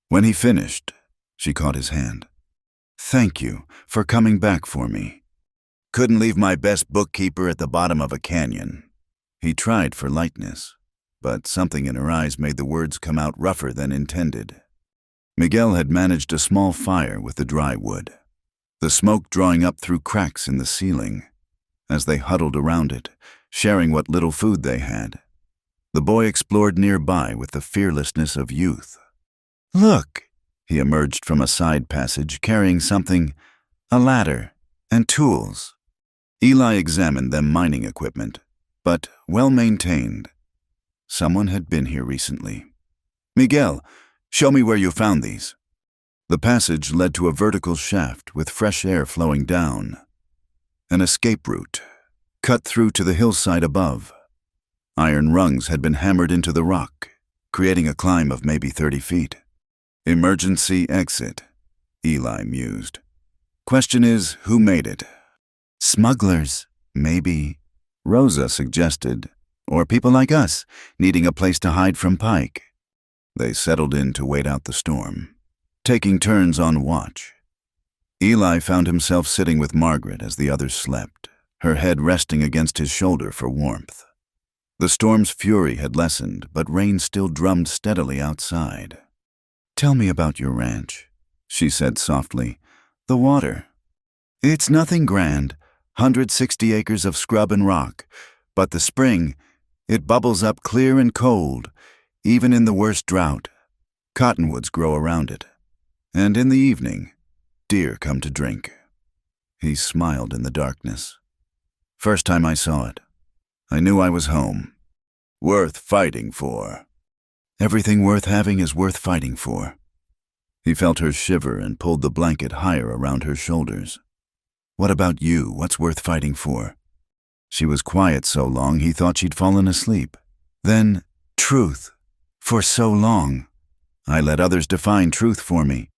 [SPEAKER 1] When he finished, she caught his hand. "Thank you for coming back for me." "Couldn't leave my best bookkeeper at the bottom of a canyon." He tried for lightness, but something in her eyes made the words come out rougher than intended. Miguel had managed a small fire with the dry wood, the smoke drawing up through cracks in the ceiling. As they huddled around it, sharing what little food they had, the boy explored nearby with the fearlessness of youth. "Look!" He emerged from a side passage carrying something, a ladder, and tools. Eli examined them mining equipment, but well-maintained. Someone had been here recently. "Miguel, show me where you found these." The passage led to a vertical shaft with fresh air flowing down. An escape route, cut through to the hillside above. Iron rungs had been hammered into the rock, creating a climb of maybe 30 feet. "Emergency exit," Eli mused. "Question is, who made it?" "Smugglers, maybe," Rosa suggested, "or people like us, needing a place to hide from Pike." They settled in to wait out the storm, taking turns on watch. Eli found himself sitting with Margaret as the others slept, her head resting against his shoulder for warmth. The storm's fury had lessened, but rain still drummed steadily outside. "Tell me about your ranch," she said softly. "The water." "It's nothing grand, 160 acres of scrub and rock, but the spring, it bubbles up clear and cold, even in the worst drought. Cottonwoods grow around it, and in the evening, deer come to drink." He smiled in the darkness. "First time I saw it, I knew I was home. Worth fighting for." "Everything worth having is worth fighting for." He felt her shiver and pulled the blanket higher around her shoulders. "What about you? What's worth fighting for?" She was quiet so long he thought she'd fallen asleep. Then, truth. For so long. I let others define truth for me.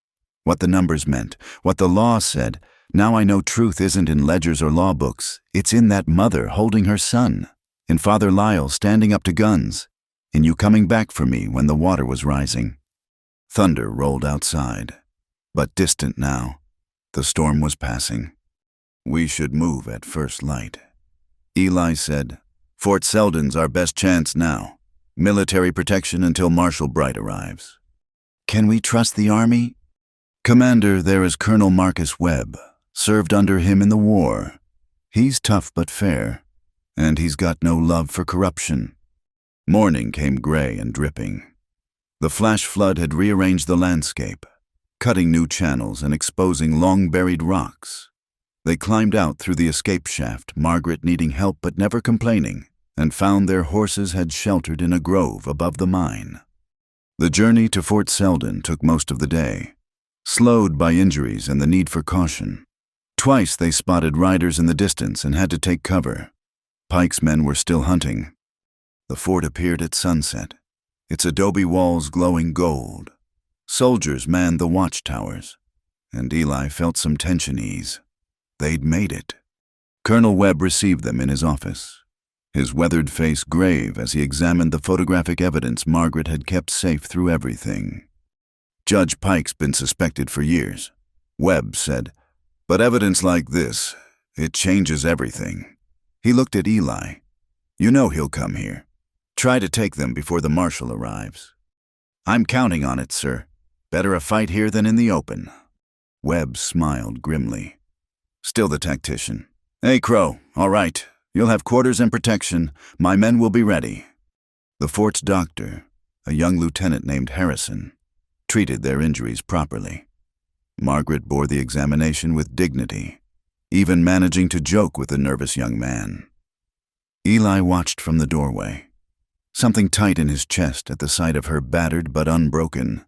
[SPEAKER 1] What the numbers meant, what the law said. Now I know truth isn't in ledgers or law books. It's in that mother holding her son, in Father Lyle standing up to guns, in you coming back for me when the water was rising. Thunder rolled outside, but distant now. The storm was passing. "We should move at first light." Eli said, "Fort Selden's our best chance now. Military protection until Marshal Bright arrives." "Can we trust the army?" "Commander, there is Colonel Marcus Webb. Served under him in the war. He's tough but fair, and he's got no love for corruption." Morning came gray and dripping. The flash flood had rearranged the landscape, cutting new channels and exposing long-buried rocks. They climbed out through the escape shaft, Margaret needing help but never complaining, and found their horses had sheltered in a grove above the mine. The journey to Fort Selden took most of the day, slowed by injuries and the need for caution. Twice they spotted riders in the distance and had to take cover. Pike's men were still hunting. The fort appeared at sunset, its adobe walls glowing gold. Soldiers manned the watchtowers, and Eli felt some tension ease. They'd made it. Colonel Webb received them in his office, his weathered face grave as he examined the photographic evidence Margaret had kept safe through everything. Judge Pike's been suspected for years, Webb said, but evidence like this, it changes everything. He looked at Eli. You know he'll come here. Try to take them before the marshal arrives. I'm counting on it, sir. Better a fight here than in the open. Webb smiled grimly. Still the tactician. Hey, Crow, all right. You'll have quarters and protection. My men will be ready. The fort's doctor, a young lieutenant named Harrison, treated their injuries properly. Margaret bore the examination with dignity, even managing to joke with the nervous young man. Eli watched from the doorway, something tight in his chest at the sight of her battered but unbroken.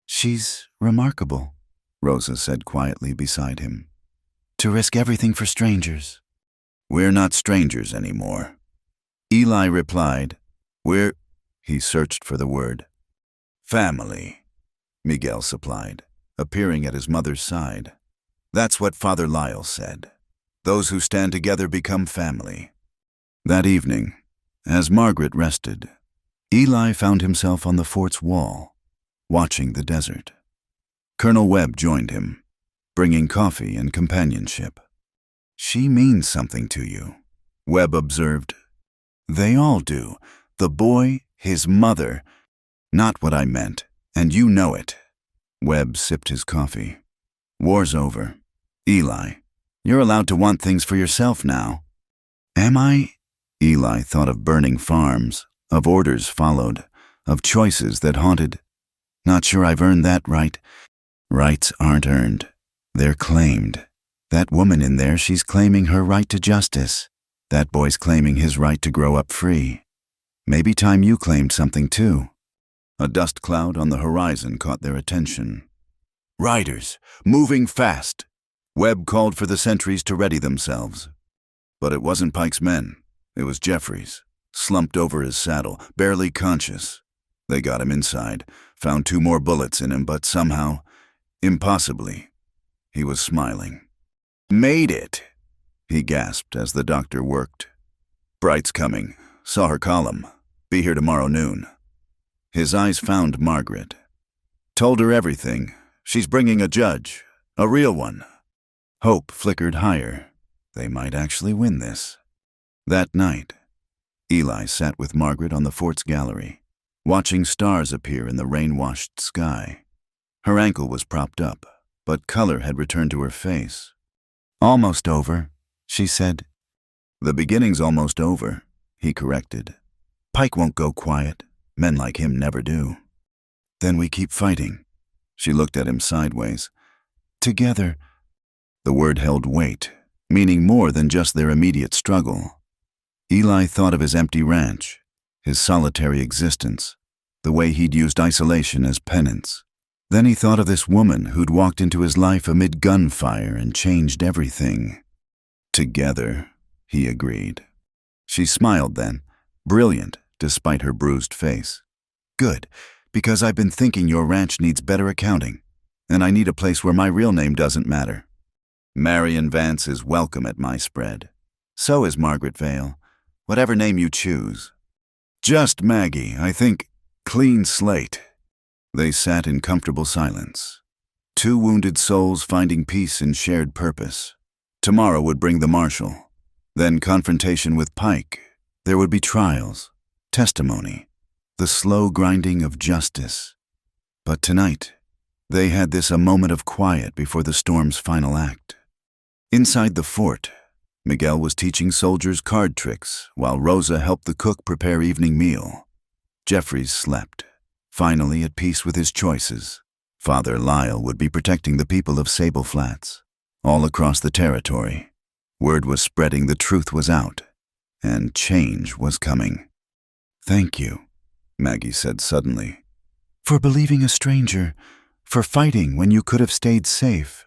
[SPEAKER 1] She's remarkable, Rosa said quietly beside him. To risk everything for strangers. We're not strangers anymore. Eli replied, He searched for the word. Family, Miguel supplied, appearing at his mother's side. That's what Father Lyle said. Those who stand together become family. That evening, as Margaret rested, Eli found himself on the fort's wall, watching the desert. Colonel Webb joined him, bringing coffee and companionship. She means something to you, Webb observed. They all do. The boy, his mother. Not what I meant, and you know it. Webb sipped his coffee. War's over. Eli, you're allowed to want things for yourself now. Am I? Eli thought of burning farms, of orders followed, of choices that haunted. Not sure I've earned that right. Rights aren't earned. They're claimed. That woman in there, she's claiming her right to justice. That boy's claiming his right to grow up free. Maybe time you claimed something too. A dust cloud on the horizon caught their attention. Riders, moving fast. Webb called for the sentries to ready themselves. But it wasn't Pike's men. It was Jeffries, slumped over his saddle, barely conscious. They got him inside, found 2 more bullets in him, but somehow, impossibly, he was smiling. Made it, he gasped as the doctor worked. Bright's coming. Saw her column. Be here tomorrow noon. His eyes found Margaret. Told her everything. She's bringing a judge. A real one. Hope flickered higher. They might actually win this. That night, Eli sat with Margaret on the fort's gallery, watching stars appear in the rain-washed sky. Her ankle was propped up, but color had returned to her face. Almost over, she said. The beginning's almost over, he corrected. Pike won't go quiet. Men like him never do. Then we keep fighting. She looked at him sideways. Together. The word held weight, meaning more than just their immediate struggle. Eli thought of his empty ranch, his solitary existence, the way he'd used isolation as penance. Then he thought of this woman who'd walked into his life amid gunfire and changed everything. Together, he agreed. She smiled then, brilliant despite her bruised face. Good, because I've been thinking your ranch needs better accounting, and I need a place where my real name doesn't matter. Marion Vance is welcome at my spread. So is Margaret Vale, whatever name you choose. Just Maggie, I think. Clean slate. They sat in comfortable silence. 2 wounded souls finding peace in shared purpose. Tomorrow would bring the marshal. Then confrontation with Pike. There would be trials, testimony, the slow grinding of justice. But tonight, they had a moment of quiet before the storm's final act. Inside the fort, Miguel was teaching soldiers card tricks while Rosa helped the cook prepare evening meal. Jeffries slept, finally at peace with his choices. Father Lyle would be protecting the people of Sable Flats. all across the territory. Word was spreading, the truth was out, and change was coming. "Thank you," Maggie said suddenly, "for believing a stranger, for fighting when you could have stayed safe."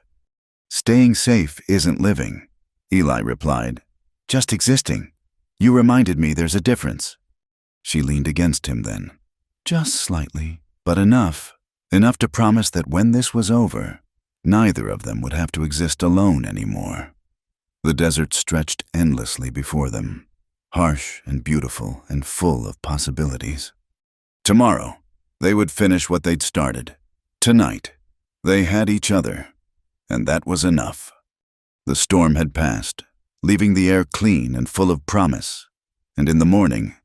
[SPEAKER 1] "Staying safe isn't living," Eli replied. "Just existing. You reminded me there's a difference." She leaned against him then. "Just slightly, but enough. Enough to promise that when this was over, neither of them would have to exist alone anymore." The desert stretched endlessly before them, harsh and beautiful and full of possibilities. Tomorrow, they would finish what they'd started. Tonight, they had each other, and that was enough. The storm had passed, leaving the air clean and full of promise, and in the morning,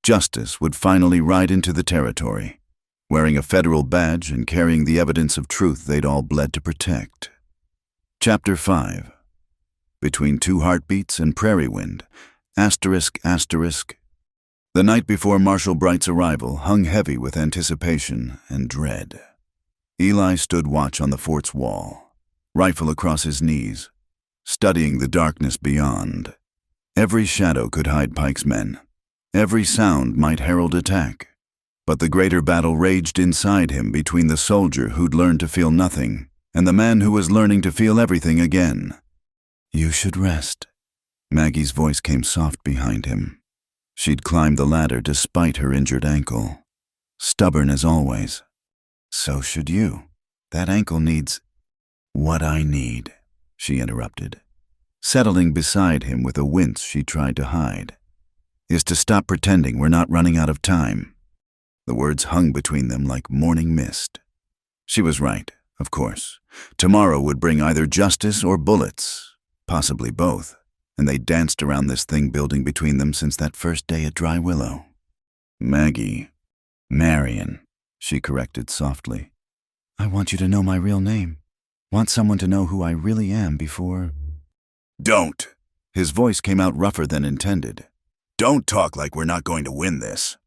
[SPEAKER 1] justice would finally ride into the territory, wearing a federal badge and carrying the evidence of truth they'd all bled to protect. Chapter 5. Between Two Heartbeats and Prairie Wind, ****. The night before Marshal Bright's arrival hung heavy with anticipation and dread. Eli stood watch on the fort's wall, rifle across his knees, studying the darkness beyond. Every shadow could hide Pike's men. Every sound might herald attack. But the greater battle raged inside him between the soldier who'd learned to feel nothing and the man who was learning to feel everything again. "You should rest." Maggie's voice came soft behind him. She'd climbed the ladder despite her injured ankle, stubborn as always. "So should you. That ankle needs—" "What I need," she interrupted, settling beside him with a wince she tried to hide, "is to stop pretending we're not running out of time." The words hung between them like morning mist. She was right, of course. Tomorrow would bring either justice or bullets, possibly both, and they danced around this thing building between them since that first day at Dry Willow. Marion, she corrected softly. "I want you to know my real name. Want someone to know who I really am before—" "Don't!" His voice came out rougher than intended. "Don't talk like we're not going to win this."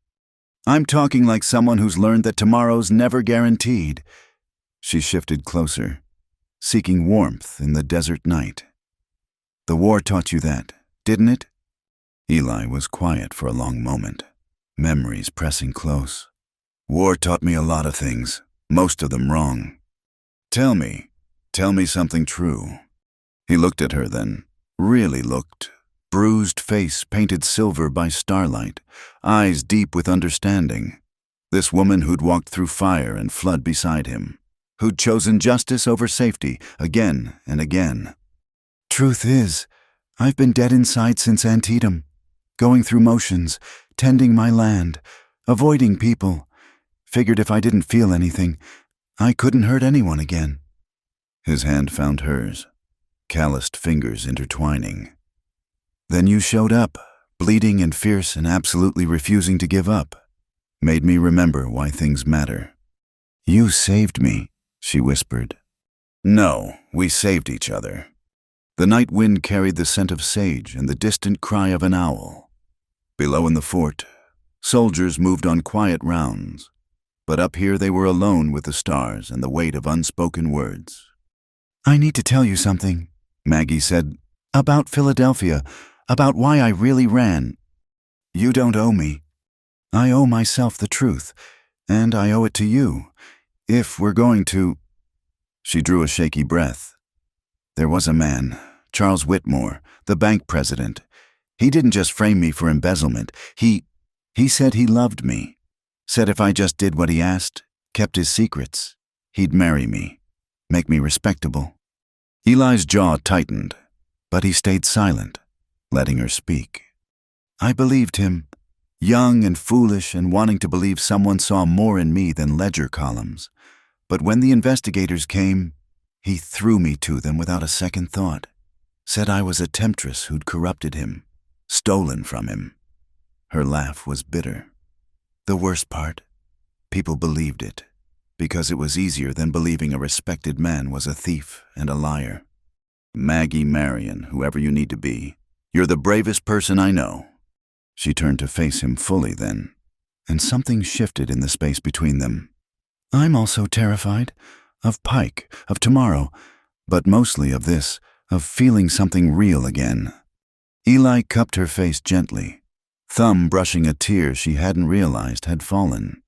[SPEAKER 1] "I'm talking like someone who's learned that tomorrow's never guaranteed." She shifted closer, seeking warmth in the desert night. "The war taught you that, didn't it?" Eli was quiet for a long moment, memories pressing close. "War taught me a lot of things, most of them wrong." Tell me something true." He looked at her then, really looked. Bruised face painted silver by starlight, eyes deep with understanding. This woman who'd walked through fire and flood beside him, who'd chosen justice over safety again and again. "Truth is, I've been dead inside since Antietam, going through motions, tending my land, avoiding people. Figured if I didn't feel anything, I couldn't hurt anyone again." His hand found hers, calloused fingers intertwining. "Then you showed up, bleeding and fierce and absolutely refusing to give up. Made me remember why things matter." "You saved me," she whispered. "No, we saved each other." The night wind carried the scent of sage and the distant cry of an owl. Below in the fort, soldiers moved on quiet rounds, but up here they were alone with the stars and the weight of unspoken words. "I need to tell you something," Maggie said, "about Philadelphia, about why I really ran." "You don't owe me. I owe myself the truth, and I owe it to you, if we're going to—" She drew a shaky breath. "There was a man, Charles Whitmore, the bank president. He didn't just frame me for embezzlement. He said he loved me. Said if I just did what he asked, kept his secrets, he'd marry me, make me respectable." Eli's jaw tightened, but he stayed silent, letting her speak. "I believed him, young and foolish and wanting to believe someone saw more in me than ledger columns. But when the investigators came, he threw me to them without a second thought. Said I was a temptress who'd corrupted him, stolen from him." Her laugh was bitter. "The worst part, people believed it, because it was easier than believing a respected man was a thief and a liar. Maggie Marion, whoever you need to be, you're the bravest person I know." She turned to face him fully then, and something shifted in the space between them. "I'm also terrified, of Pike, of tomorrow, but mostly of this, of feeling something real again. Eli cupped her face gently, thumb brushing a tear she hadn't realized had fallen.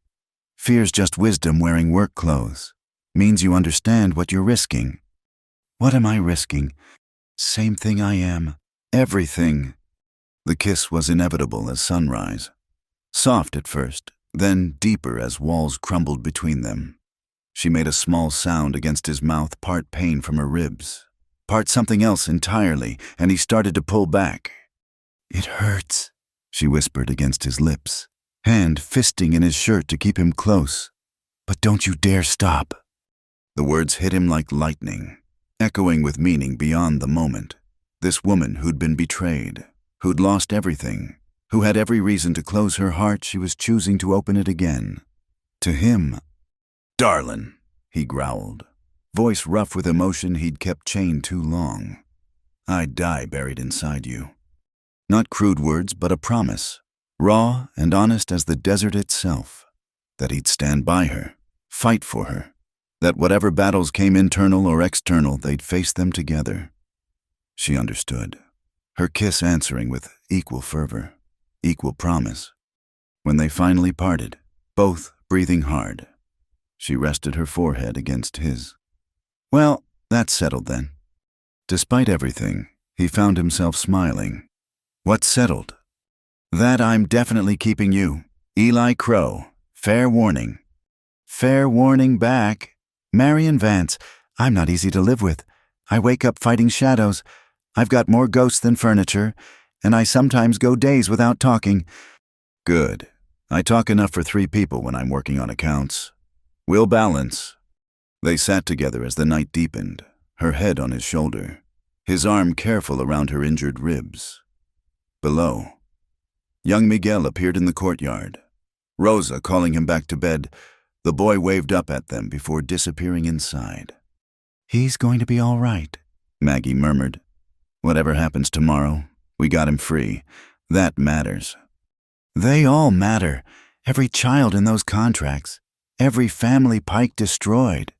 [SPEAKER 1] Fear's just wisdom wearing work clothes. Means you understand what you're risking. What am I risking? Same thing I am. Everything. The kiss was inevitable as sunrise. Soft at first, then deeper as walls crumbled between them. She made a small sound against his mouth, part pain from her ribs, part something else entirely, and he started to pull back. It hurts, she whispered against his lips, hand fisting in his shirt to keep him close. But don't you dare stop. The words hit him like lightning, echoing with meaning beyond the moment. This woman who'd been betrayed, who'd lost everything, who had every reason to close her heart, she was choosing to open it again. To him. Darlin', he growled, voice rough with emotion he'd kept chained too long. I'd die buried inside you. Not crude words, but a promise, raw and honest as the desert itself, that he'd stand by her, fight for her, that whatever battles came internal or external, they'd face them together. She understood, her kiss answering with equal fervor, equal promise. When they finally parted, both breathing hard, she rested her forehead against his. Well, that's settled then. Despite everything, he found himself smiling. What's settled? That I'm definitely keeping you. Eli Crow. Fair warning. Fair warning back. Marion Vance. I'm not easy to live with. I wake up fighting shadows. I've got more ghosts than furniture, and I sometimes go days without talking. Good. I talk enough for 3 people when I'm working on accounts. We'll balance. They sat together as the night deepened, her head on his shoulder, his arm careful around her injured ribs. Below, young Miguel appeared in the courtyard. Rosa calling him back to bed, the boy waved up at them before disappearing inside. He's going to be all right, Maggie murmured. Whatever happens tomorrow, we got him free. That matters. They all matter. Every child in those contracts. Every family Pike destroyed.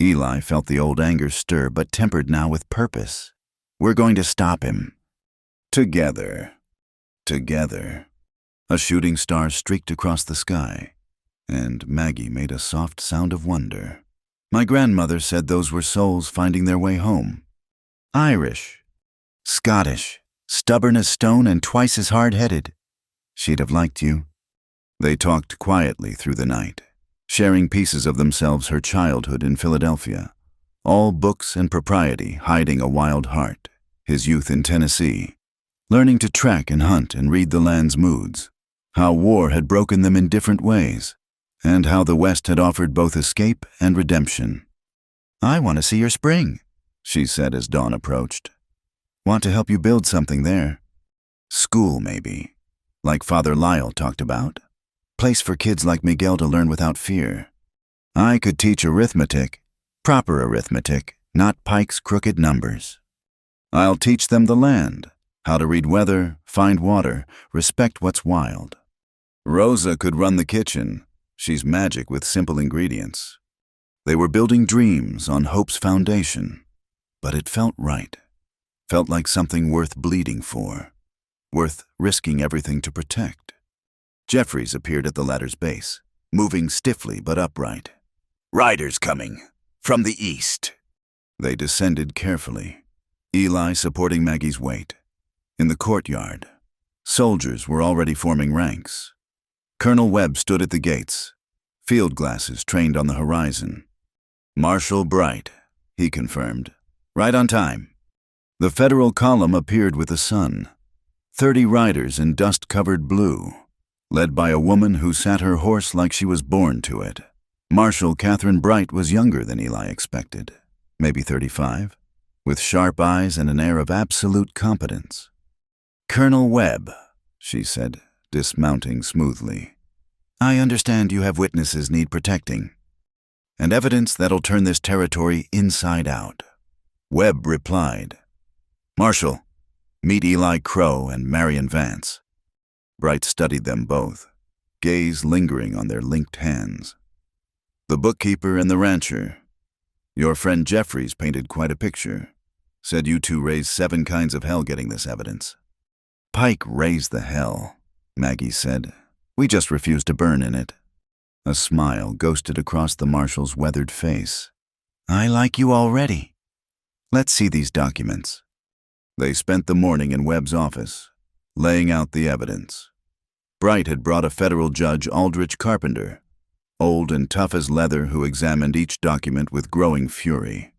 [SPEAKER 1] Eli felt the old anger stir, but tempered now with purpose. We're going to stop him. Together. Together. A shooting star streaked across the sky, and Maggie made a soft sound of wonder. My grandmother said those were souls finding their way home. Irish. Scottish. Stubborn as stone and twice as hard-headed. She'd have liked you. They talked quietly through the night, sharing pieces of themselves, her childhood in Philadelphia, all books and propriety hiding a wild heart, his youth in Tennessee, learning to track and hunt and read the land's moods, how war had broken them in different ways, and how the West had offered both escape and redemption. I want to see your spring, she said as dawn approached. Want to help you build something there. School, maybe, like Father Lyle talked about. Place for kids like Miguel to learn without fear. I could teach arithmetic, proper arithmetic, not Pike's crooked numbers. I'll teach them the land, how to read weather, find water, respect what's wild. Rosa could run the kitchen. She's magic with simple ingredients. They were building dreams on hope's foundation, but it felt right. Felt like something worth bleeding for, worth risking everything to protect. Jeffries appeared at the ladder's base, moving stiffly but upright. Riders coming, from the east. They descended carefully, Eli supporting Maggie's weight. In the courtyard, soldiers were already forming ranks. Colonel Webb stood at the gates, field glasses trained on the horizon. Marshal Bright, he confirmed. Right on time. The Federal column appeared with the sun. 30 riders in dust-covered blue, led by a woman who sat her horse like she was born to it. Marshal Catherine Bright was younger than Eli expected, maybe 35, with sharp eyes and an air of absolute competence. Colonel Webb, she said, dismounting smoothly. I understand you have witnesses need protecting, and evidence that'll turn this territory inside out. Webb replied, Marshal, meet Eli Crow and Marion Vance. Bright studied them both, gaze lingering on their linked hands. The bookkeeper and the rancher. Your friend Jeffries painted quite a picture. Said you two raised 7 kinds of hell getting this evidence. Pike raised the hell, Maggie said. We just refused to burn in it. A smile ghosted across the marshal's weathered face. I like you already. Let's see these documents. They spent the morning in Webb's office, laying out the evidence. Bright had brought a federal judge, Aldrich Carpenter, old and tough as leather, who examined each document with growing fury.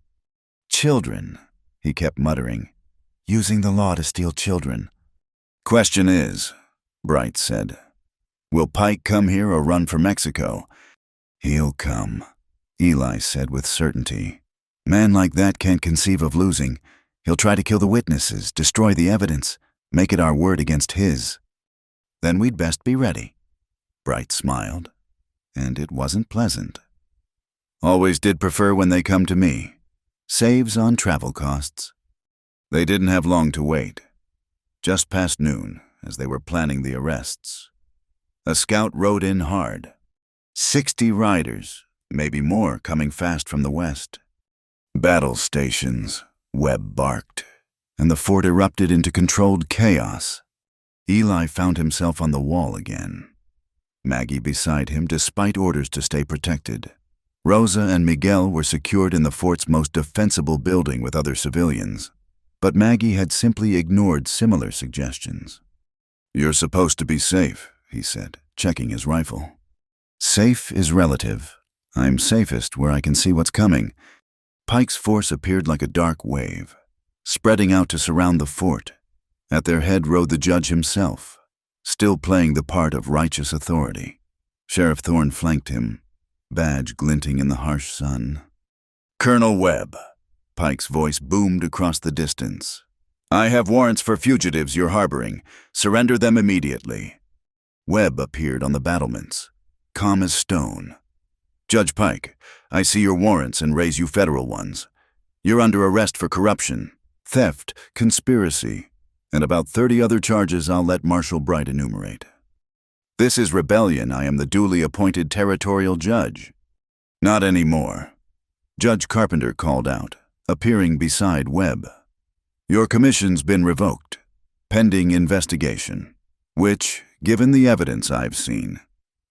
[SPEAKER 1] Children, he kept muttering, using the law to steal children. Question is, Bright said, will Pike come here or run for Mexico? He'll come, Eli said with certainty. Man like that can't conceive of losing. He'll try to kill the witnesses, destroy the evidence, make it our word against his. Then we'd best be ready. Bright smiled, and it wasn't pleasant. Always did prefer when they come to me. Saves on travel costs. They didn't have long to wait. Just past noon, as they were planning the arrests. A scout rode in hard. 60 riders, maybe more, coming fast from the west. Battle stations, Webb barked, and the fort erupted into controlled chaos. Eli found himself on the wall again. Maggie beside him, despite orders to stay protected. Rosa and Miguel were secured in the fort's most defensible building with other civilians, but Maggie had simply ignored similar suggestions. You're supposed to be safe, he said, checking his rifle. Safe is relative. I'm safest where I can see what's coming. Pike's force appeared like a dark wave, spreading out to surround the fort. At their head rode the judge himself, still playing the part of righteous authority. Sheriff Thorne flanked him, badge glinting in the harsh sun. Colonel Webb, Pike's voice boomed across the distance. I have warrants for fugitives you're harboring. Surrender them immediately. Webb appeared on the battlements, calm as stone. Judge Pike, I see your warrants and raise you federal ones. You're under arrest for corruption, theft, conspiracy, and about 30 other charges I'll let Marshal Bright enumerate. This is rebellion. I am the duly appointed territorial judge. Not anymore. Judge Carpenter called out, appearing beside Webb. Your commission's been revoked, pending investigation, which, given the evidence I've seen,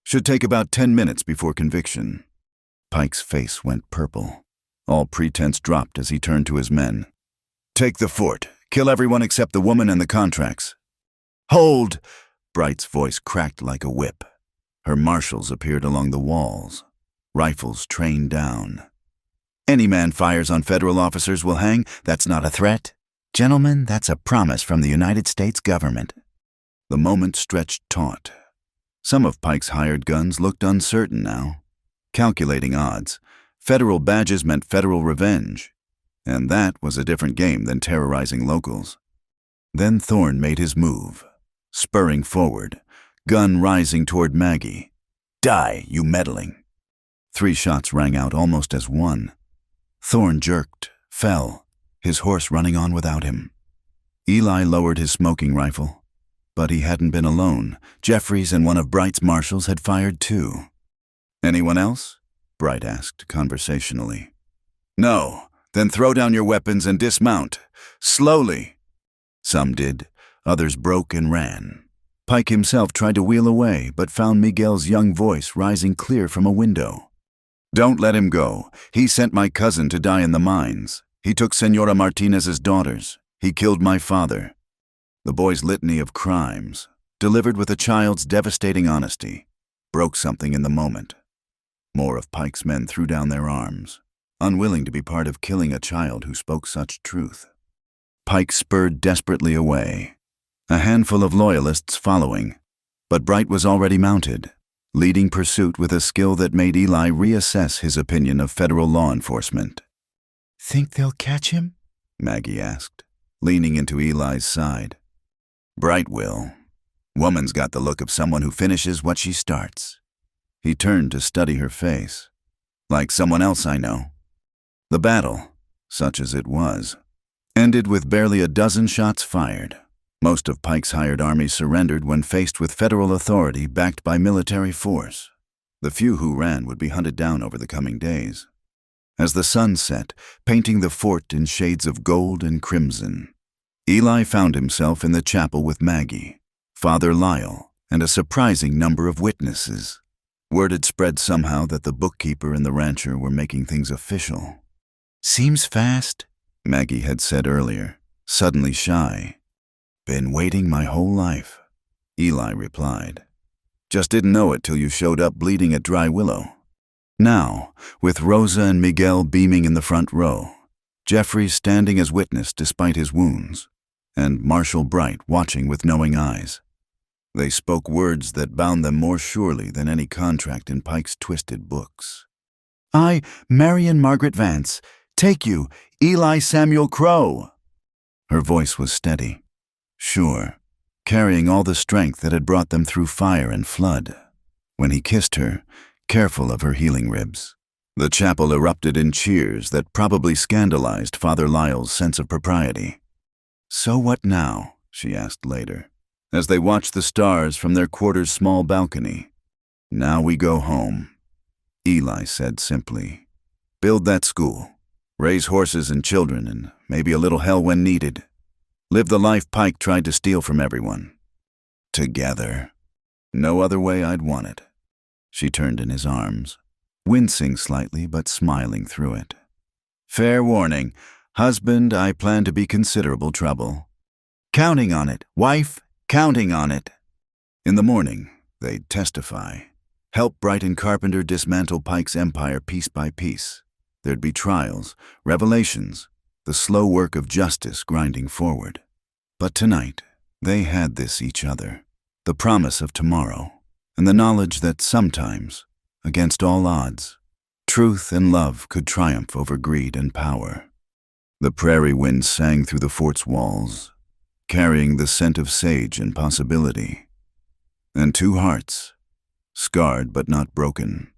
[SPEAKER 1] should take about 10 minutes before conviction. Pike's face went purple. All pretense dropped as he turned to his men. Take the fort. Kill everyone except the woman and the contracts. Hold! Bright's voice cracked like a whip. Her marshals appeared along the walls, rifles trained down. Any man fires on federal officers will hang. That's not a threat. Gentlemen, that's a promise from the United States government. The moment stretched taut. Some of Pike's hired guns looked uncertain now. Calculating odds, federal badges meant federal revenge, and that was a different game than terrorizing locals. Then Thorne made his move, spurring forward, gun rising toward Maggie. Die, you meddling! 3 shots rang out almost as one. Thorne jerked, fell, his horse running on without him. Eli lowered his smoking rifle, but he hadn't been alone. Jeffries and one of Bright's marshals had fired too. Anyone else? Bright asked conversationally. No, then throw down your weapons and dismount. Slowly. Some did, others broke and ran. Pike himself tried to wheel away, but found Miguel's young voice rising clear from a window. Don't let him go. He sent my cousin to die in the mines. He took Senora Martinez's daughters. He killed my father. The boy's litany of crimes, delivered with a child's devastating honesty, broke something in the moment. More of Pike's men threw down their arms, unwilling to be part of killing a child who spoke such truth. Pike spurred desperately away, a handful of loyalists following, but Bright was already mounted, leading pursuit with a skill that made Eli reassess his opinion of federal law enforcement. Think they'll catch him? Maggie asked, leaning into Eli's side. Bright will. Woman's got the look of someone who finishes what she starts. He turned to study her face. Like someone else I know. The battle, such as it was, ended with barely a dozen shots fired. Most of Pike's hired army surrendered when faced with federal authority backed by military force. The few who ran would be hunted down over the coming days. as the sun set, painting the fort in shades of gold and crimson. Eli found himself in the chapel with Maggie, Father Lyle, and a surprising number of witnesses. Word had spread somehow that the bookkeeper and the rancher were making things official. "Seems fast," Maggie had said earlier, suddenly shy. "Been waiting my whole life," Eli replied. "Just didn't know it till you showed up bleeding at Dry Willow." Now, with Rosa and Miguel beaming in the front row, Jeffrey standing as witness despite his wounds, and Marshall Bright watching with knowing eyes, they spoke words that bound them more surely than any contract in Pike's twisted books. "I, Marion Margaret Vance, take you, Eli Samuel Crow." Her voice was steady, sure, carrying all the strength that had brought them through fire and flood. When he kissed her, careful of her healing ribs, the chapel erupted in cheers that probably scandalized Father Lyle's sense of propriety. "So what now?" she asked later, as they watched the stars from their quarter's small balcony. "Now we go home," Eli said simply. "Build that school, raise horses and children, and maybe a little hell when needed. Live the life Pike tried to steal from everyone. Together. No other way I'd want it." She turned in his arms, wincing slightly but smiling through it. "Fair warning, husband, I plan to be considerable trouble. Counting on it, wife, counting on it." In the morning, they'd testify, help Bright and Carpenter dismantle Pike's empire piece by piece. There'd be trials, revelations, the slow work of justice grinding forward. But tonight, they had this each other, the promise of tomorrow, and the knowledge that sometimes, against all odds, truth and love could triumph over greed and power. The prairie wind sang through the fort's walls, carrying the scent of sage and possibility. And two hearts, scarred but not broken,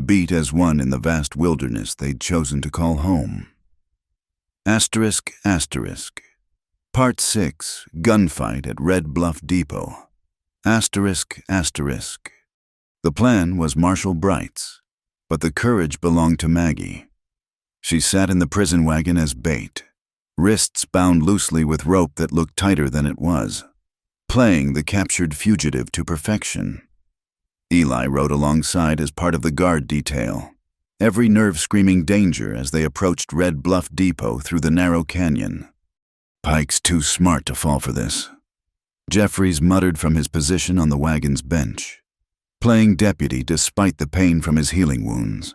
[SPEAKER 1] beat as one in the vast wilderness they'd chosen to call home. Asterisk, asterisk. Part 6, Gunfight at Red Bluff Depot. Asterisk, asterisk. The plan was Marshall Bright's, but the courage belonged to Maggie. She sat in the prison wagon as bait, wrists bound loosely with rope that looked tighter than it was, playing the captured fugitive to perfection. Eli rode alongside as part of the guard detail, every nerve screaming danger as they approached Red Bluff Depot through the narrow canyon. "Pike's too smart to fall for this," Jeffries muttered from his position on the wagon's bench, playing deputy despite the pain from his healing wounds.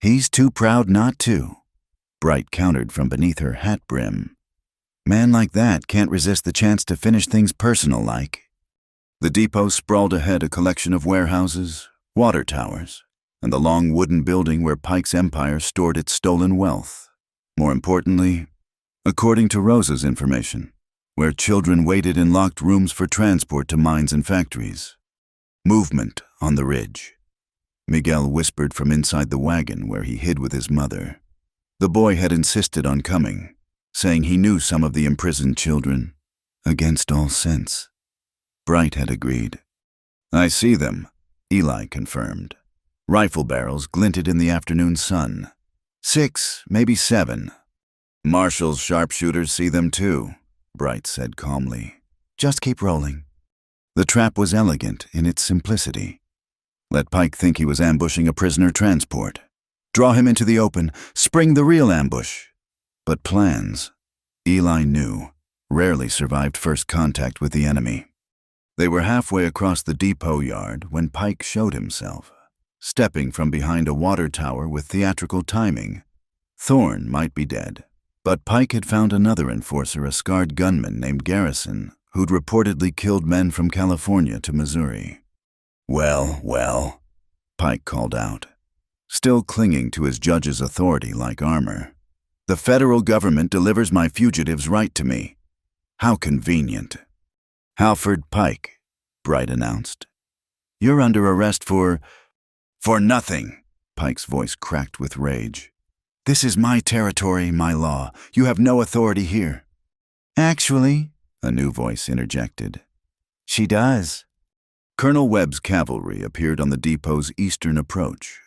[SPEAKER 1] "He's too proud not to," Bright countered from beneath her hat brim. "Man like that can't resist the chance to finish things personal-like." The depot sprawled ahead, a collection of warehouses, water towers, and the long wooden building where Pike's empire stored its stolen wealth. More importantly, according to Rosa's information, where children waited in locked rooms for transport to mines and factories. Movement on the ridge. Miguel whispered from inside the wagon where he hid with his mother. The boy had insisted on coming, saying he knew some of the imprisoned children, against all sense. Bright had agreed. "I see them," Eli confirmed. Rifle barrels glinted in the afternoon sun. 6, maybe 7. "Marshall's sharpshooters see them too," Bright said calmly. "Just keep rolling." The trap was elegant in its simplicity. Let Pike think he was ambushing a prisoner transport. Draw him into the open, spring the real ambush. But plans, Eli knew, rarely survived first contact with the enemy. They were halfway across the depot yard when Pike showed himself, stepping from behind a water tower with theatrical timing. Thorne might be dead, but Pike had found another enforcer, a scarred gunman named Garrison, who'd reportedly killed men from California to Missouri. "Well, well," Pike called out, still clinging to his judge's authority like armor. "The federal government delivers my fugitives right to me. How convenient." "Halford Pike," Bright announced. "You're under arrest for nothing," Pike's voice cracked with rage. "This is my territory, my law. You have no authority here." "Actually," a new voice interjected, "she does." Colonel Webb's cavalry appeared on the depot's eastern approach,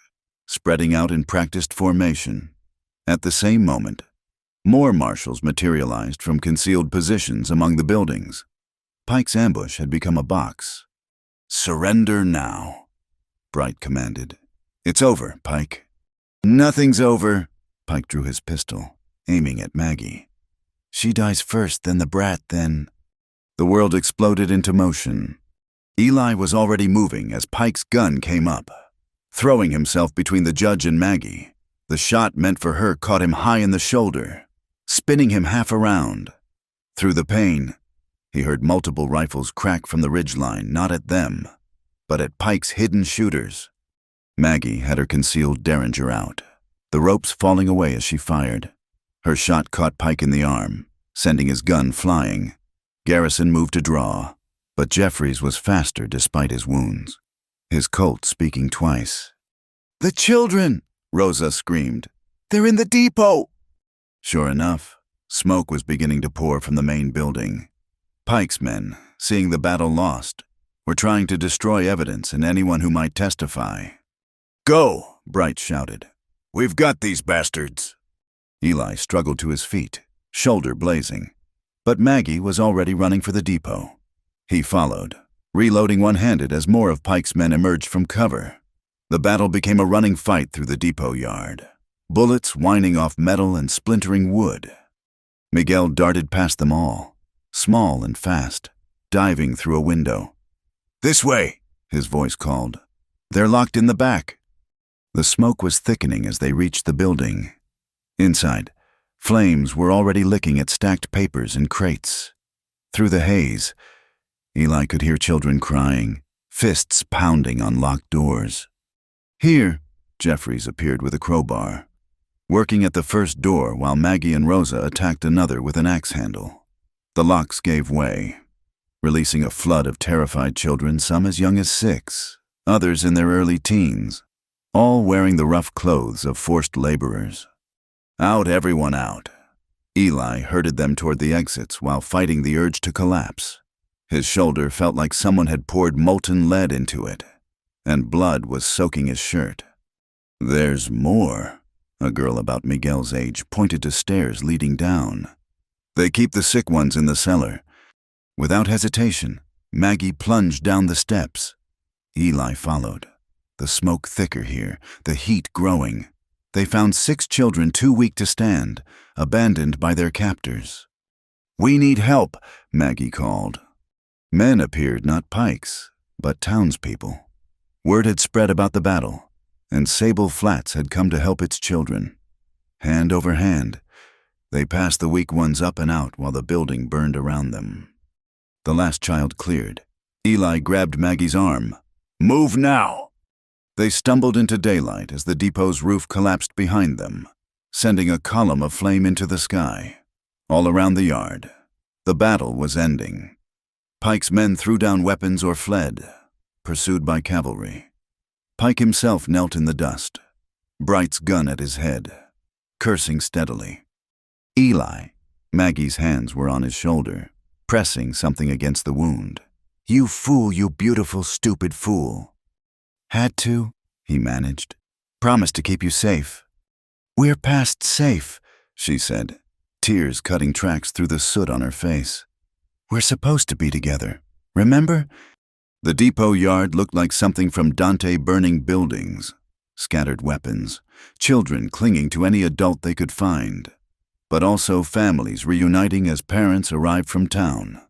[SPEAKER 1] spreading out in practiced formation. At the same moment, more marshals materialized from concealed positions among the buildings. Pike's ambush had become a box. "Surrender now," Bright commanded. "It's over, Pike." "Nothing's over." Pike drew his pistol, aiming at Maggie. "She dies first, then the brat, then—" The world exploded into motion. Eli was already moving as Pike's gun came up, throwing himself between the judge and Maggie. The shot meant for her caught him high in the shoulder, spinning him half around. Through the pain, he heard multiple rifles crack from the ridgeline, not at them, but at Pike's hidden shooters. Maggie had her concealed derringer out, the ropes falling away as she fired. Her shot caught Pike in the arm, sending his gun flying. Garrison moved to draw, but Jeffries was faster despite his wounds, his Colt speaking twice. "The children!" Rosa screamed. "They're in the depot!" Sure enough, smoke was beginning to pour from the main building. Pike's men, seeing the battle lost, were trying to destroy evidence and anyone who might testify. "Go!" Bright shouted. "We've got these bastards!" Eli struggled to his feet, shoulder blazing, but Maggie was already running for the depot. He followed, reloading one-handed as more of Pike's men emerged from cover. The battle became a running fight through the depot yard, bullets whining off metal and splintering wood. Miguel darted past them all, small and fast, diving through a window. "This way," his voice called. "They're locked in the back." The smoke was thickening as they reached the building. Inside, flames were already licking at stacked papers and crates. Through the haze, Eli could hear children crying, fists pounding on locked doors. "Here," Jeffries appeared with a crowbar, working at the first door while Maggie and Rosa attacked another with an axe handle. The locks gave way, releasing a flood of terrified children, some as young as 6, others in their early teens, all wearing the rough clothes of forced laborers. "Out, everyone out." Eli herded them toward the exits while fighting the urge to collapse. His shoulder felt like someone had poured molten lead into it, and blood was soaking his shirt. "There's more," a girl about Miguel's age pointed to stairs leading down. "They keep the sick ones in the cellar." Without hesitation, Maggie plunged down the steps. Eli followed, the smoke thicker here, the heat growing. They found 6 children too weak to stand, abandoned by their captors. "We need help," Maggie called. Men appeared, not Pikes, but townspeople. Word had spread about the battle, and Sable Flats had come to help its children. Hand over hand, they passed the weak ones up and out while the building burned around them. The last child cleared. Eli grabbed Maggie's arm. "Move now!" They stumbled into daylight as the depot's roof collapsed behind them, sending a column of flame into the sky. All around the yard, the battle was ending. Pike's men threw down weapons or fled, pursued by cavalry. Pike himself knelt in the dust, Bright's gun at his head, cursing steadily. Eli, Maggie's hands were on his shoulder, pressing something against the wound. "You fool, you beautiful, stupid fool." "Had to," he managed. "Promised to keep you safe." "We're past safe," she said, tears cutting tracks through the soot on her face. "We're supposed to be together, remember?" The depot yard looked like something from Dante burning buildings, scattered weapons, children clinging to any adult they could find, but also families reuniting as parents arrived from town.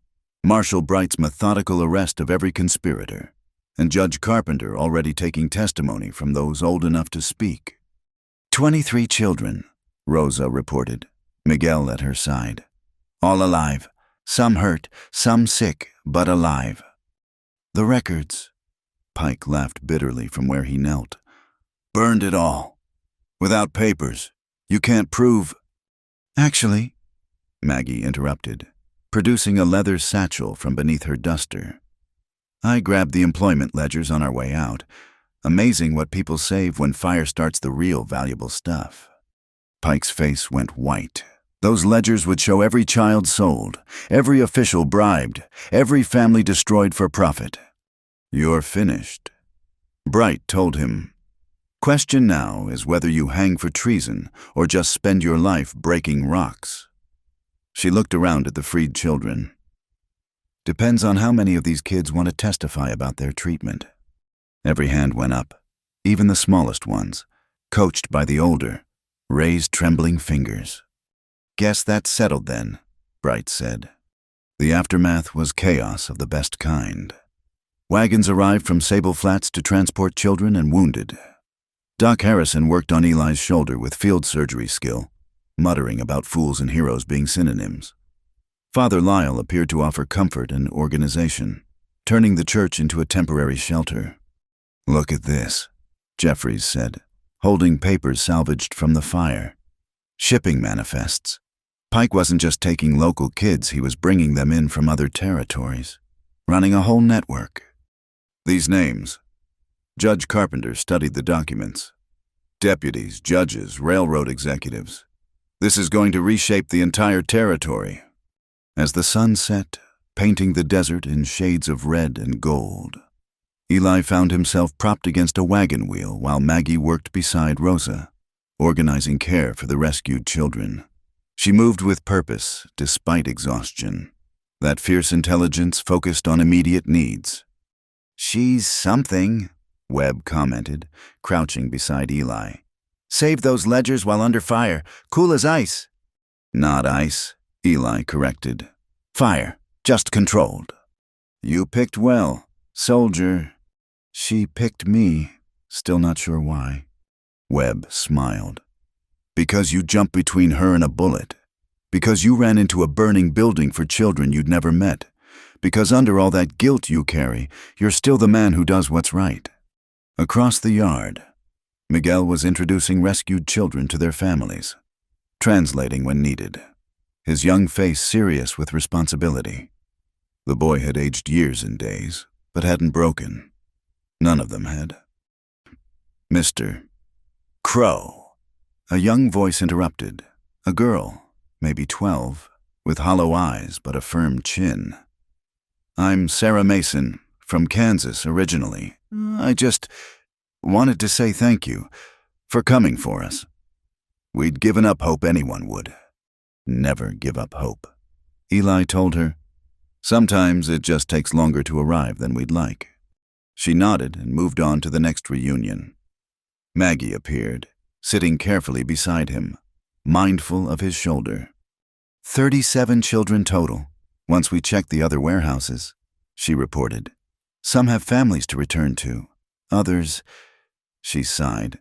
[SPEAKER 1] Marshal Bright's methodical arrest of every conspirator, and Judge Carpenter already taking testimony from those old enough to speak. 23 children, Rosa reported, Miguel at her side. "All alive. Some hurt, some sick, but alive." "The records," Pike laughed bitterly from where he knelt. "Burned it all. Without papers. You can't prove—" "Actually," Maggie interrupted, producing a leather satchel from beneath her duster. "I grabbed the employment ledgers on our way out. Amazing what people save when fire starts the real valuable stuff." Pike's face went white. Those ledgers would show every child sold, every official bribed, every family destroyed for profit. "You're finished," Bright told him. Question now is whether you hang for treason or just spend your life breaking rocks." She looked around at the freed children. "Depends on how many of these kids want to testify about their treatment." Every hand went up, even the smallest ones, coached by the older, raised trembling fingers. "Guess that's settled then," Bright said. The aftermath was chaos of the best kind. Wagons arrived from Sable Flats to transport children and wounded. Doc Harrison worked on Eli's shoulder with field surgery skill, muttering about fools and heroes being synonyms. Father Lyle appeared to offer comfort and organization, turning the church into a temporary shelter. "Look at this," Jeffries said, holding papers salvaged from the fire. Shipping manifests. Pike wasn't just taking local kids, he was bringing them in from other territories, running a whole network. These names. Judge Carpenter studied the documents. Deputies, judges, railroad executives. This is going to reshape the entire territory. As the sun set, painting the desert in shades of red and gold, Eli found himself propped against a wagon wheel while Maggie worked beside Rosa, organizing care for the rescued children. She moved with purpose, despite exhaustion. That fierce intelligence focused on immediate needs. "She's something," Webb commented, crouching beside Eli. "Save those ledgers while under fire. Cool as ice." "Not ice," Eli corrected. "Fire, just controlled." "You picked well, soldier." "She picked me, still not sure why." Webb smiled. "Because you jumped between her and a bullet. Because you ran into a burning building for children you'd never met. Because under all that guilt you carry, you're still the man who does what's right." Across the yard, Miguel was introducing rescued children to their families, translating when needed, his young face serious with responsibility. The boy had aged years and days, but hadn't broken. None of them had. "Mr. Crow," a young voice interrupted. A girl, maybe 12, with hollow eyes but a firm chin. "I'm Sarah Mason, from Kansas originally. I just wanted to say thank you for coming for us. We'd given up hope anyone would. Never give up hope." Eli told her, "Sometimes it just takes longer to arrive than we'd like." She nodded and moved on to the next reunion. Maggie appeared, sitting carefully beside him, mindful of his shoulder. 37 children total, once we checked the other warehouses," she reported. "Some have families to return to. Others," she sighed.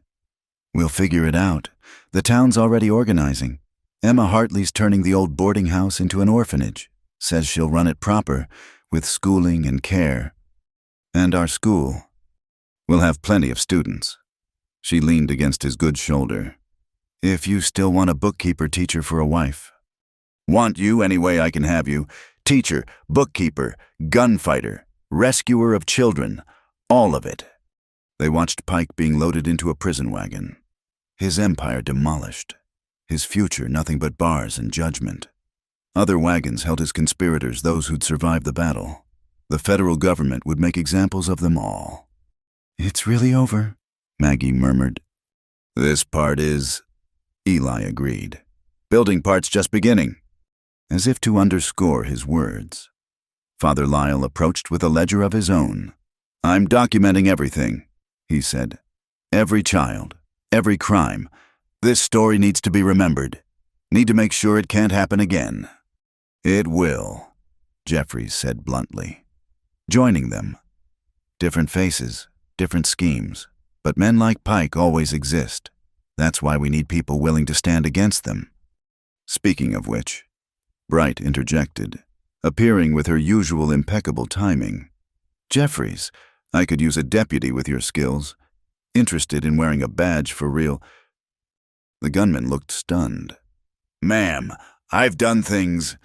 [SPEAKER 1] "We'll figure it out. The town's already organizing. Emma Hartley's turning the old boarding house into an orphanage. Says she'll run it proper, with schooling and care. And our school. We'll have plenty of students." She leaned against his good shoulder. "If you still want a bookkeeper teacher for a wife." "Want you any way I can have you. Teacher, bookkeeper, gunfighter, rescuer of children, all of it." They watched Pike being loaded into a prison wagon. His empire demolished. His future nothing but bars and judgment. Other wagons held his conspirators, those who'd survived the battle. The federal government would make examples of them all. "It's really over," Maggie murmured. "This part is," Eli agreed. "Building part's just beginning." As if to underscore his words, Father Lyle approached with a ledger of his own. "I'm documenting everything," he said. "Every child, every crime. This story needs to be remembered. Need to make sure it can't happen again." "It will," Jeffries said bluntly. Joining them. Different faces, different schemes, but men like Pike always exist. That's why we need people willing to stand against them. Speaking of which, Bright interjected, appearing with her usual impeccable timing. "Jeffries, I could use a deputy with your skills. Interested in wearing a badge for real." The gunman looked stunned. "Ma'am, I've done things."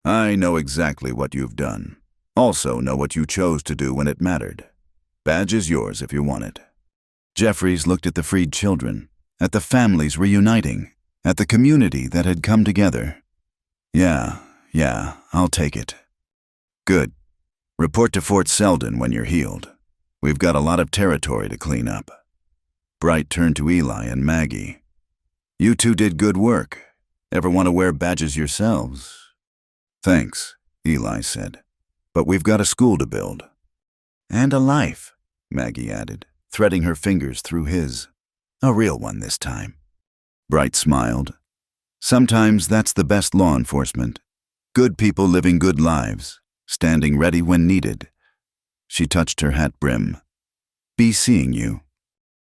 [SPEAKER 1] "I know exactly what you've done. Also know what you chose to do when it mattered. Badge is yours if you want it." Jeffries looked at the freed children, at the families reuniting, at the community that had come together. Yeah, I'll take it." "Good. Report to Fort Selden when you're healed. We've got a lot of territory to clean up." Bright turned to Eli and Maggie. You two did good work. Ever want to wear badges yourselves? Thanks, Eli said. But we've got a school to build. And a life, Maggie added, threading her fingers through his. A real one this time. Bright smiled. Sometimes that's the best law enforcement. Good people living good lives, standing ready when needed. She touched her hat brim. Be seeing you.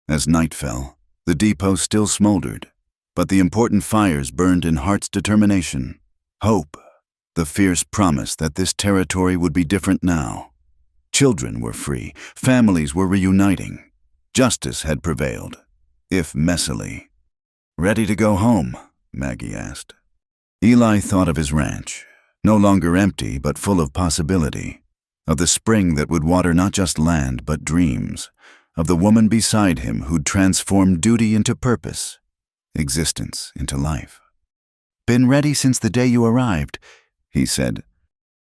[SPEAKER 1] As night fell, the depot still smoldered, but the important fires burned in heart's determination. Hope, the fierce promise that this territory would be different now. Children were free, families were reuniting. Justice had prevailed, if messily. Ready to go home? Maggie asked. Eli thought of his ranch, no longer empty but full of possibility, of the spring that would water not just land but dreams, of the woman beside him who'd transformed duty into purpose, existence into life. Been ready since the day you arrived, he said.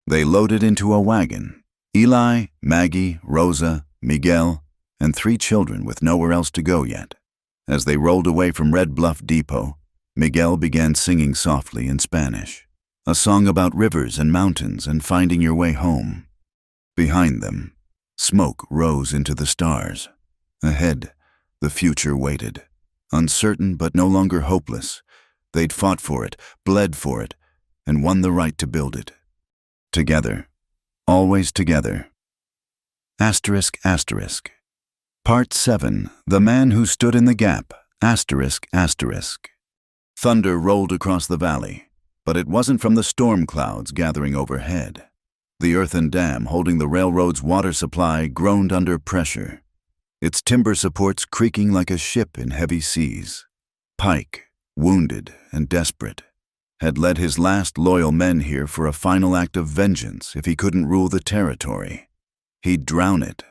[SPEAKER 1] They loaded into a wagon. Eli, Maggie, Rosa, Miguel, and 3 children with nowhere else to go yet. As they rolled away from Red Bluff Depot, Miguel began singing softly in Spanish, a song about rivers and mountains and finding your way home. Behind them, smoke rose into the stars. Ahead, the future waited, uncertain but no longer hopeless. They'd fought for it, bled for it, and won the right to build it. Together, always together. Asterisk, asterisk. Part 7, The Man Who Stood in the Gap, asterisk, asterisk. Thunder rolled across the valley, but it wasn't from the storm clouds gathering overhead. The earthen dam holding the railroad's water supply groaned under pressure, its timber supports creaking like a ship in heavy seas. Pike, wounded and desperate, had led his last loyal men here for a final act of vengeance if he couldn't rule the territory. He'd drown it.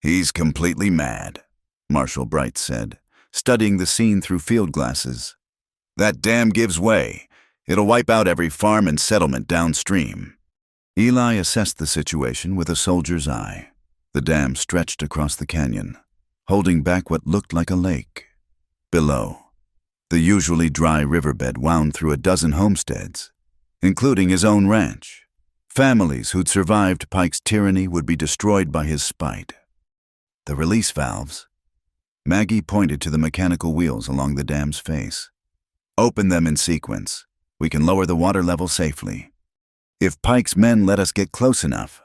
[SPEAKER 1] He's completely mad, Marshal Bright said, studying the scene through field glasses. That dam gives way. It'll wipe out every farm and settlement downstream. Eli assessed the situation with a soldier's eye. The dam stretched across the canyon, holding back what looked like a lake. Below, the usually dry riverbed wound through a dozen homesteads, including his own ranch. Families who'd survived Pike's tyranny would be destroyed by his spite. The release valves. Maggie pointed to the mechanical wheels along the dam's face. Open them in sequence. We can lower the water level safely. If Pike's men let us get close enough,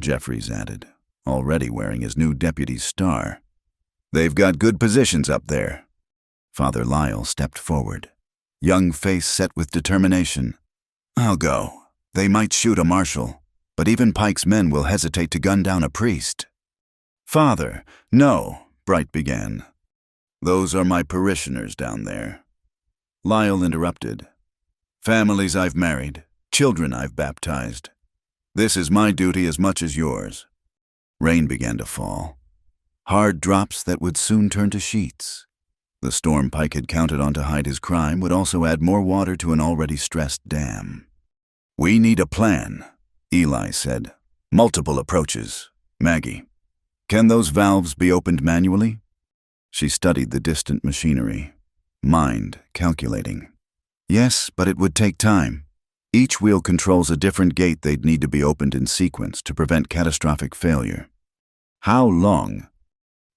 [SPEAKER 1] Jeffries added, already wearing his new deputy's star. They've got good positions up there. Father Lyle stepped forward, young face set with determination. I'll go. They might shoot a marshal, but even Pike's men will hesitate to gun down a priest. Father, no, Bright began. Those are my parishioners down there. Lyle interrupted. Families I've married, children I've baptized. This is my duty as much as yours. Rain began to fall. Hard drops that would soon turn to sheets. The storm Pike had counted on to hide his crime would also add more water to an already stressed dam. We need a plan, Eli said. Multiple approaches. Maggie, can those valves be opened manually? She studied the distant machinery, mind calculating. Yes, but it would take time. Each wheel controls a different gate they'd need to be opened in sequence to prevent catastrophic failure. How long?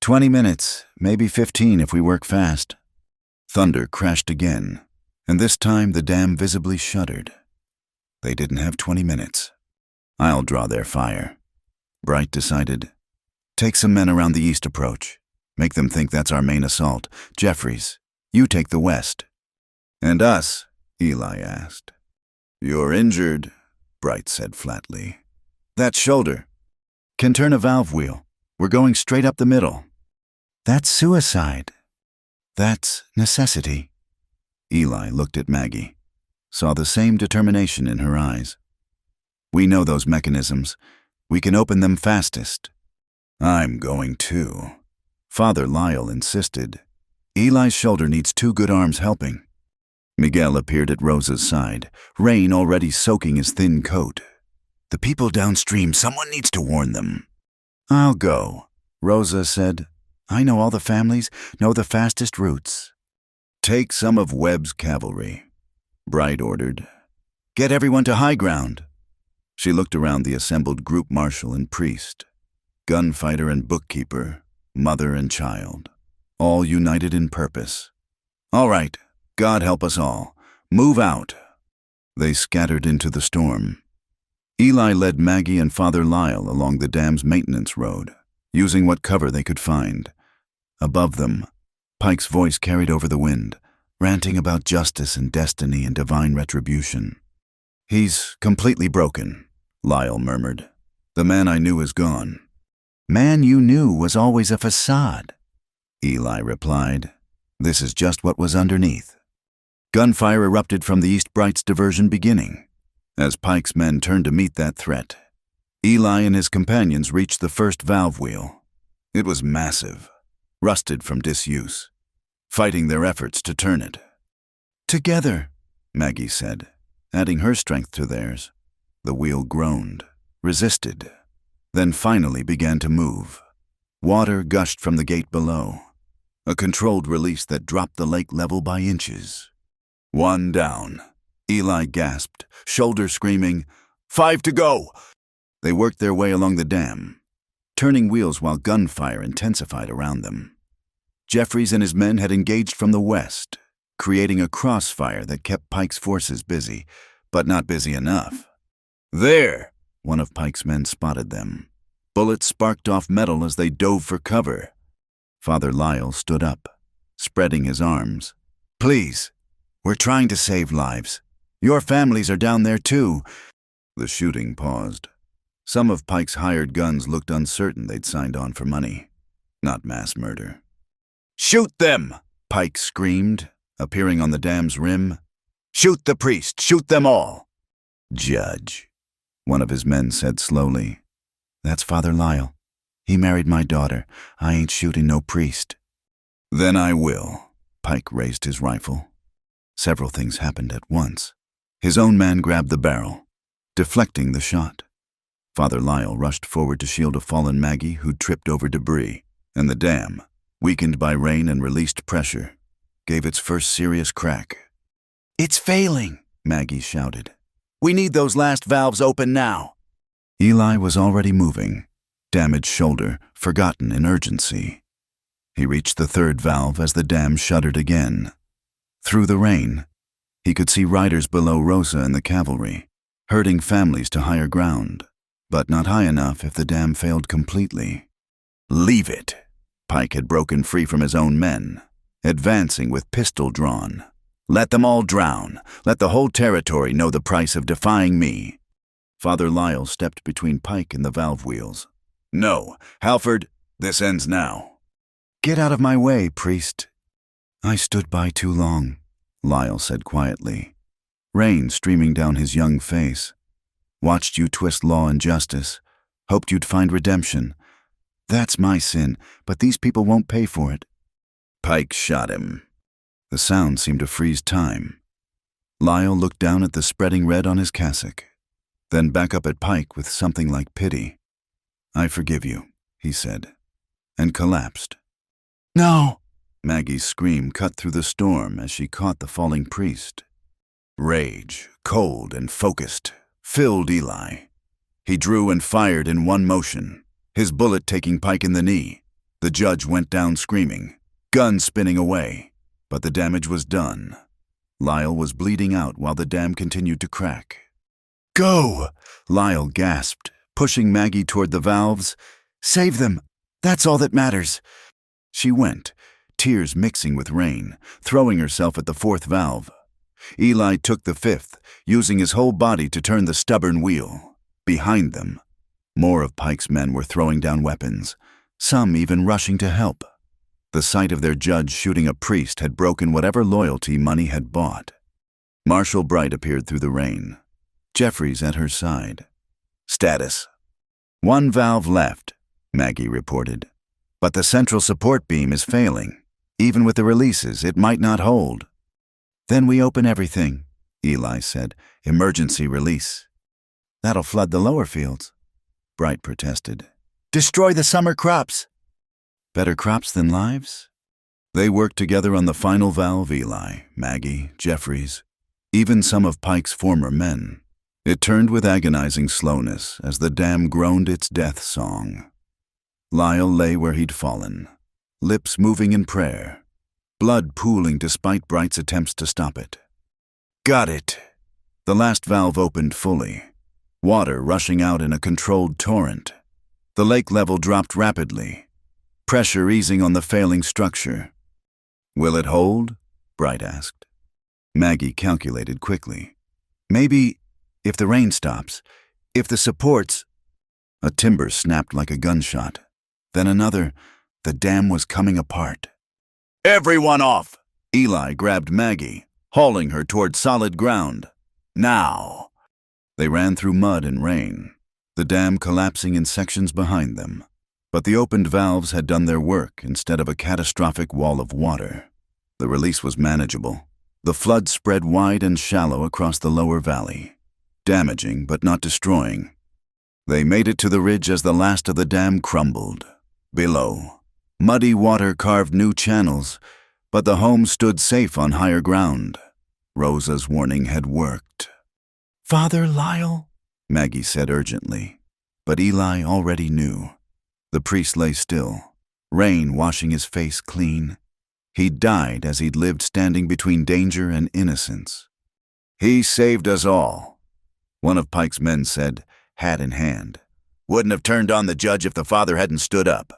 [SPEAKER 1] 20 minutes, maybe 15 if we work fast. Thunder crashed again, and this time the dam visibly shuddered. They didn't have 20 minutes. I'll draw their fire. Bright decided. Take some men around the east approach. Make them think that's our main assault. Jeffries, you take the west. And us? Eli asked. You're injured, Bright said flatly. That shoulder. Can turn a valve wheel. We're going straight up the middle. That's suicide. That's necessity. Eli looked at Maggie, saw the same determination in her eyes. We know those mechanisms. We can open them fastest. I'm going too. Father Lyle insisted. Eli's shoulder needs 2 good arms helping. Miguel appeared at Rosa's side, rain already soaking his thin coat. The people downstream, someone needs to warn them. I'll go, Rosa said. I know all the families, know the fastest routes. Take some of Webb's cavalry, Bright ordered. Get everyone to high ground. She looked around the assembled group marshal and priest, gunfighter and bookkeeper, mother and child, all united in purpose. All right, God help us all. Move out. They scattered into the storm. Eli led Maggie and Father Lyle along the dam's maintenance road, using what cover they could find. Above them, Pike's voice carried over the wind, ranting about justice and destiny and divine retribution. He's completely broken, Lyle murmured. The man I knew is gone. Man you knew was always a facade, Eli replied. This is just what was underneath. Gunfire erupted from the East Bright's diversion beginning. As Pike's men turned to meet that threat, Eli and his companions reached the first valve wheel. It was massive, rusted from disuse, fighting their efforts to turn it. Together, Maggie said, adding her strength to theirs. The wheel groaned, resisted, then finally began to move. Water gushed from the gate below, a controlled release that dropped the lake level by inches. One down, Eli gasped, shoulder screaming, 5 to go! They worked their way along the dam, turning wheels while gunfire intensified around them. Jeffries and his men had engaged from the west, creating a crossfire that kept Pike's forces busy, but not busy enough. There, one of Pike's men spotted them. Bullets sparked off metal as they dove for cover. Father Lyle stood up, spreading his arms. Please, we're trying to save lives. Your families are down there too. The shooting paused. Some of Pike's hired guns looked uncertain they'd signed on for money, not mass murder. Shoot them! Pike screamed, appearing on the dam's rim. Shoot the priest! Shoot them all! Judge, one of his men said slowly. That's Father Lyle. He married my daughter. I ain't shooting no priest. Then I will. Pike raised his rifle. Several things happened at once. His own man grabbed the barrel, deflecting the shot. Father Lyle rushed forward to shield a fallen Maggie who'd tripped over debris, and the dam, weakened by rain and released pressure, gave its first serious crack. It's failing, Maggie shouted. We need those last valves open now. Eli was already moving, damaged shoulder, forgotten in urgency. He reached the third valve as the dam shuddered again. Through the rain, he could see riders below Rosa and the cavalry, herding families to higher ground, but not high enough if the dam failed completely. Leave it! Pike had broken free from his own men, advancing with pistol drawn. Let them all drown. Let the whole territory know the price of defying me. Father Lyle stepped between Pike and the valve wheels. No, Halford, this ends now. Get out of my way, priest. I stood by too long, Lyle said quietly, rain streaming down his young face. Watched you twist law and justice, hoped you'd find redemption. That's my sin, but these people won't pay for it. Pike shot him. The sound seemed to freeze time. Lyle looked down at the spreading red on his cassock, then back up at Pike with something like pity. I forgive you, he said, and collapsed. No! Maggie's scream cut through the storm as she caught the falling priest. Rage, cold and focused, filled Eli. He drew and fired in one motion, his bullet taking Pike in the knee. The judge went down screaming, gun spinning away, but the damage was done. Lyle was bleeding out while the dam continued to crack. Go! Lyle gasped, pushing Maggie toward the valves. Save them! That's all that matters. She went, tears mixing with rain, throwing herself at the fourth valve. Eli took the fifth, using his whole body to turn the stubborn wheel. Behind them, more of Pike's men were throwing down weapons, some even rushing to help. The sight of their judge shooting a priest had broken whatever loyalty money had bought. Marshal Bright appeared through the rain, Jeffries at her side. Status. 1 valve left, Maggie reported. But the central support beam is failing. Even with the releases, it might not hold. Then we open everything, Eli said. Emergency release. That'll flood the lower fields, Bright protested. Destroy the summer crops. Better crops than lives? They worked together on the final valve, Eli, Maggie, Jeffries, even some of Pike's former men. It turned with agonizing slowness as the dam groaned its death song. Lyle lay where he'd fallen, lips moving in prayer, blood pooling despite Bright's attempts to stop it. Got it! The last valve opened fully, water rushing out in a controlled torrent. The lake level dropped rapidly, pressure easing on the failing structure. Will it hold? Bright asked. Maggie calculated quickly. Maybe, if the rain stops, if the supports... A timber snapped like a gunshot. Then another. The dam was coming apart. Everyone off! Eli grabbed Maggie, hauling her toward solid ground. Now! They ran through mud and rain, the dam collapsing in sections behind them. But the opened valves had done their work instead of a catastrophic wall of water. The release was manageable. The flood spread wide and shallow across the lower valley, damaging but not destroying. They made it to the ridge as the last of the dam crumbled. Below, muddy water carved new channels, but the home stood safe on higher ground. Rosa's warning had worked. "Father Lyle," Maggie said urgently, but Eli already knew. The priest lay still, rain washing his face clean. He'd died as he'd lived standing between danger and innocence. "He saved us all," one of Pike's men said, hat in hand. "Wouldn't have turned on the judge if the father hadn't stood up."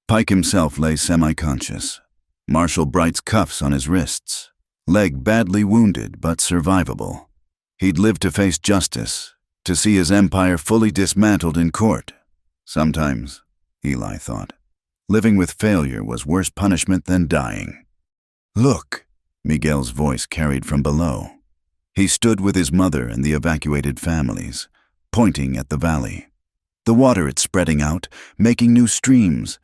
[SPEAKER 1] Pike himself lay semi-conscious, Marshal Bright's cuffs on his wrists, leg badly wounded but survivable. He'd lived to face justice, to see his empire fully dismantled in court. Sometimes, Eli thought, living with failure was worse punishment than dying. "Look," Miguel's voice carried from below. He stood with his mother and the evacuated families, pointing at the valley. The water it's spreading out, making new streams.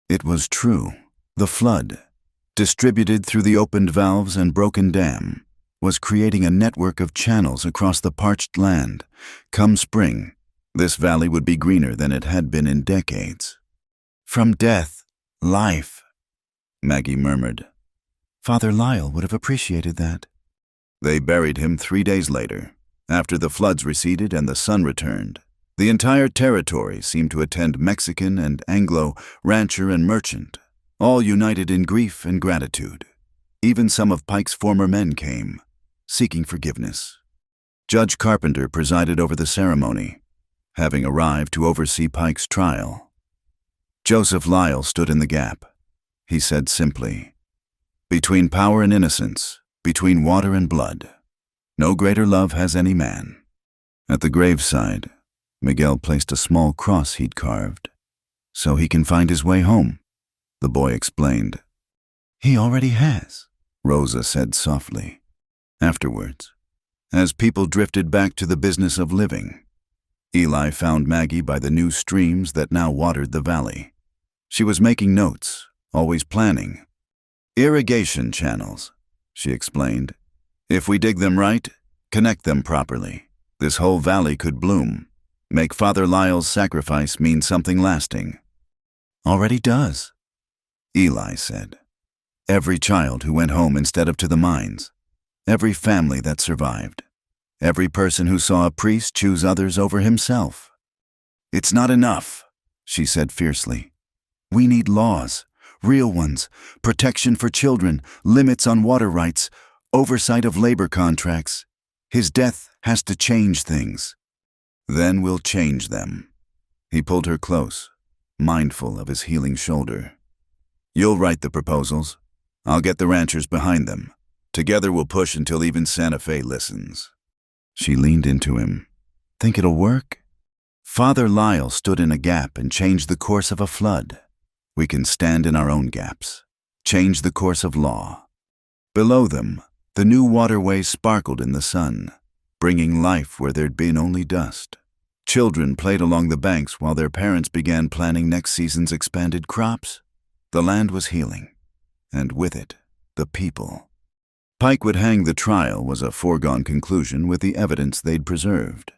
[SPEAKER 1] It was true. The flood, distributed through the opened valves and broken dam, was creating a network of channels across the parched land. Come spring, this valley would be greener than it had been in decades. "From death, life," Maggie murmured. "Father Lyle would have appreciated that." They buried him 3 days later, after the floods receded and the sun returned. The entire territory seemed to attend Mexican and Anglo, rancher and merchant, all united in grief and gratitude. Even some of Pike's former men came, seeking forgiveness. Judge Carpenter presided over the ceremony, having arrived to oversee Pike's trial. Joseph Lyle stood in the gap. He said simply, "Between power and innocence, between water and blood, no greater love has any man." At the graveside, Miguel placed a small cross he'd carved. "So he can find his way home," the boy explained. "He already has," Rosa said softly. Afterwards, as people drifted back to the business of living, Eli found Maggie by the new streams that now watered the valley. She was making notes, always planning. "Irrigation channels," she explained. "If we dig them right, connect them properly, this whole valley could bloom. Make Father Lyle's sacrifice mean something lasting." "Already does," Eli said. "Every child who went home instead of to the mines, every family that survived, every person who saw a priest choose others over himself." "It's not enough," she said fiercely. "We need laws, real ones, protection for children, limits on water rights, oversight of labor contracts. His death has to change things. Then we'll change them." He pulled her close, mindful of his healing shoulder. "You'll write the proposals. I'll get the ranchers behind them. Together we'll push until even Santa Fe listens." She leaned into him. "Think it'll work?" "Father Lyle stood in a gap and changed the course of a flood. We can stand in our own gaps, change the course of law." Below them, the new waterway sparkled in the sun, bringing life where there'd been only dust. Children played along the banks while their parents began planning next season's expanded crops. The land was healing, and with it, the people. Pike would hang the trial was a foregone conclusion with the evidence they'd preserved.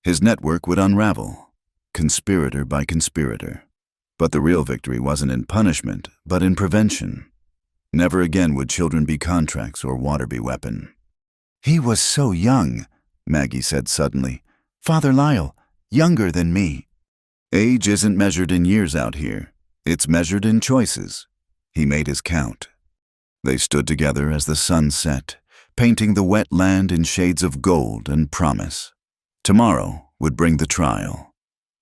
[SPEAKER 1] His network would unravel, conspirator by conspirator. But the real victory wasn't in punishment, but in prevention. Never again would children be contracts or water be weapon. "He was so young," Maggie said suddenly. "Father Lyle, younger than me." Age isn't measured in years out here. It's measured in choices. He made his count. They stood together as the sun set, painting the wet land in shades of gold and promise. Tomorrow would bring the trial,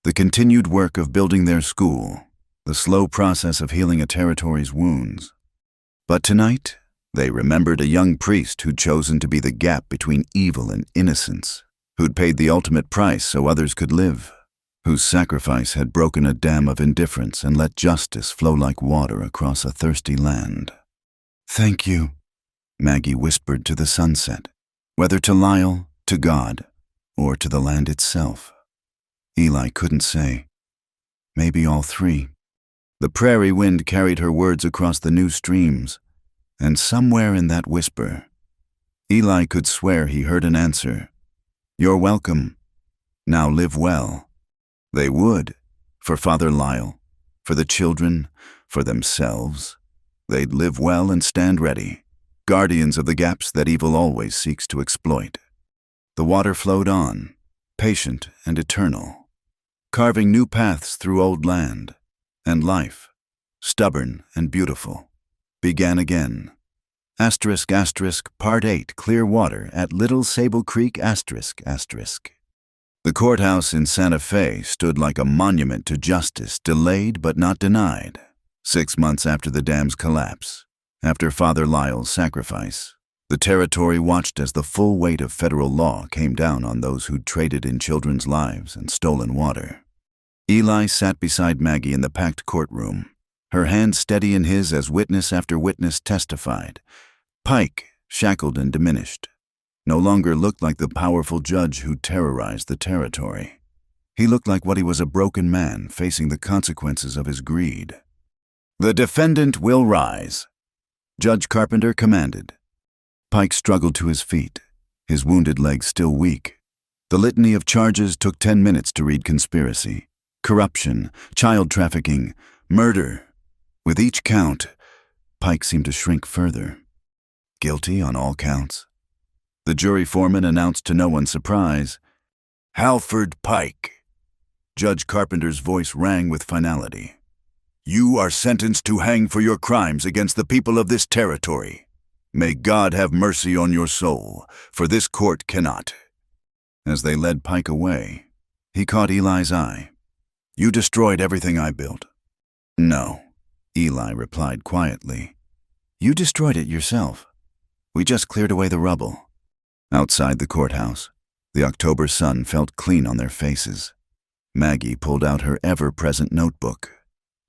[SPEAKER 1] the continued work of building their school, the slow process of healing a territory's wounds. But tonight, they remembered a young priest who'd chosen to be the gap between evil and innocence, who'd paid the ultimate price so others could live, whose sacrifice had broken a dam of indifference and let justice flow like water across a thirsty land. "Thank you," Maggie whispered to the sunset, whether to Lyle, to God, or to the land itself. Eli couldn't say. Maybe all three. The prairie wind carried her words across the new streams, and somewhere in that whisper, Eli could swear he heard an answer. "You're welcome. Now live well." They would, for Father Lyle, for the children, for themselves. They'd live well and stand ready, guardians of the gaps that evil always seeks to exploit. The water flowed on, patient and eternal, carving new paths through old land, and life, stubborn and beautiful, began again. Asterisk, asterisk, Part 8, Clear Water at Little Sable Creek, asterisk, asterisk. The courthouse in Santa Fe stood like a monument to justice, delayed but not denied. 6 months after the dam's collapse, after Father Lyle's sacrifice, the territory watched as the full weight of federal law came down on those who'd traded in children's lives and stolen water. Eli sat beside Maggie in the packed courtroom, her hand steady in his as witness after witness testified. Pike, shackled and diminished, no longer looked like the powerful judge who terrorized the territory. He looked like what he was, a broken man facing the consequences of his greed. "The defendant will rise," Judge Carpenter commanded. Pike struggled to his feet, his wounded legs still weak. The litany of charges took 10 minutes to read: conspiracy, corruption, child trafficking, murder. With each count, Pike seemed to shrink further. Guilty on all counts. The jury foreman announced to no one's surprise, "Halford Pike." Judge Carpenter's voice rang with finality. "You are sentenced to hang for your crimes against the people of this territory. May God have mercy on your soul, for this court cannot." As they led Pike away, he caught Eli's eye. "You destroyed everything I built." "No," Eli replied quietly. "You destroyed it yourself. We just cleared away the rubble." Outside the courthouse, the October sun felt clean on their faces. Maggie pulled out her ever-present notebook,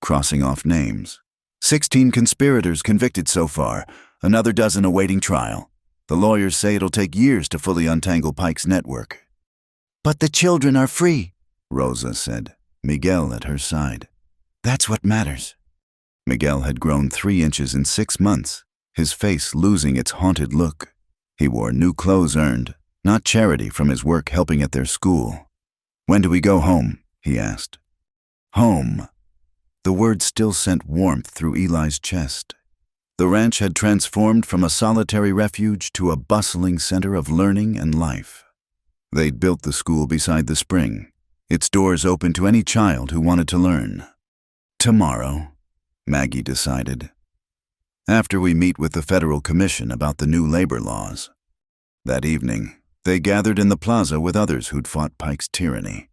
[SPEAKER 1] crossing off names. 16 conspirators convicted so far, another dozen awaiting trial. The lawyers say it'll take years to fully untangle Pike's network. "But the children are free," Rosa said, Miguel at her side. "That's what matters." Miguel had grown 3 inches in 6 months, his face losing its haunted look. He wore new clothes earned, not charity, from his work helping at their school. "When do we go home?" he asked. Home. The word still sent warmth through Eli's chest. The ranch had transformed from a solitary refuge to a bustling center of learning and life. They'd built the school beside the spring, its doors open to any child who wanted to learn. "Tomorrow," Maggie decided, "after we meet with the Federal Commission about the new labor laws." That evening, they gathered in the plaza with others who'd fought Pike's tyranny.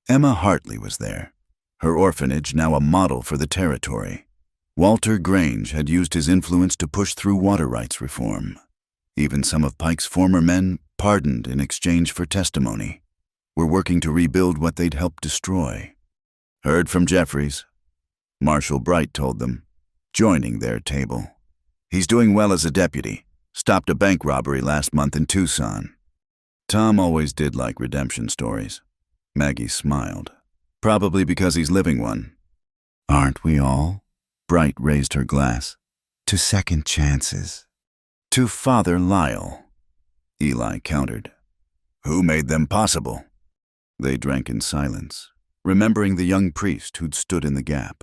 [SPEAKER 1] Emma Hartley was there, her orphanage now a model for the territory. Walter Grange had used his influence to push through water rights reform. Even some of Pike's former men, pardoned in exchange for testimony, were working to rebuild what they'd helped destroy. "Heard from Jeffries," Marshal Bright told them, joining their table. "He's doing well as a deputy. Stopped a bank robbery last month in Tucson." Tom always did like redemption stories. Maggie smiled. "Probably because he's living one." "Aren't we all?" Bright raised her glass. "To second chances." "To Father Lyle," Eli countered. "Who made them possible?" They drank in silence, remembering the young priest who'd stood in the gap.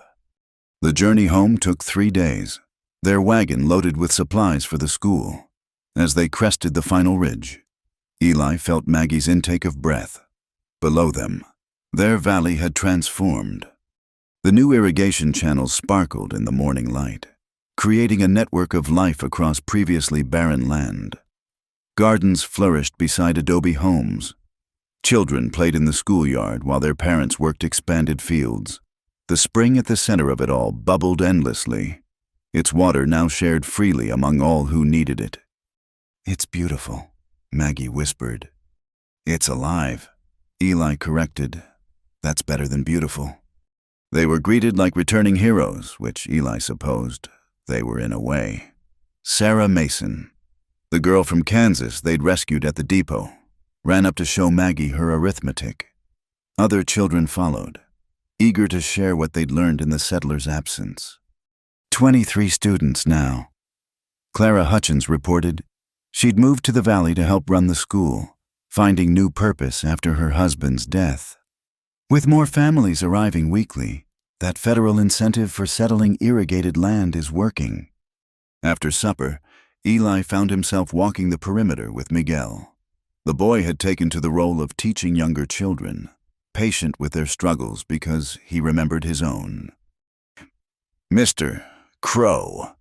[SPEAKER 1] The journey home took 3 days, their wagon loaded with supplies for the school. As they crested the final ridge, Eli felt Maggie's intake of breath. Below them, their valley had transformed. The new irrigation channels sparkled in the morning light, creating a network of life across previously barren land. Gardens flourished beside adobe homes. Children played in the schoolyard while their parents worked expanded fields. The spring at the center of it all bubbled endlessly, its water now shared freely among all who needed it. "It's beautiful," Maggie whispered. "It's alive," Eli corrected. "That's better than beautiful." They were greeted like returning heroes, which Eli supposed they were in a way. Sarah Mason, the girl from Kansas they'd rescued at the depot, ran up to show Maggie her arithmetic. Other children followed, eager to share what they'd learned in the settlers' absence. 23 students now. Clara Hutchins reported she'd moved to the valley to help run the school, finding new purpose after her husband's death. With more families arriving weekly, that federal incentive for settling irrigated land is working. After supper, Eli found himself walking the perimeter with Miguel. The boy had taken to the role of teaching younger children, patient with their struggles because he remembered his own. "Mr. Crow,"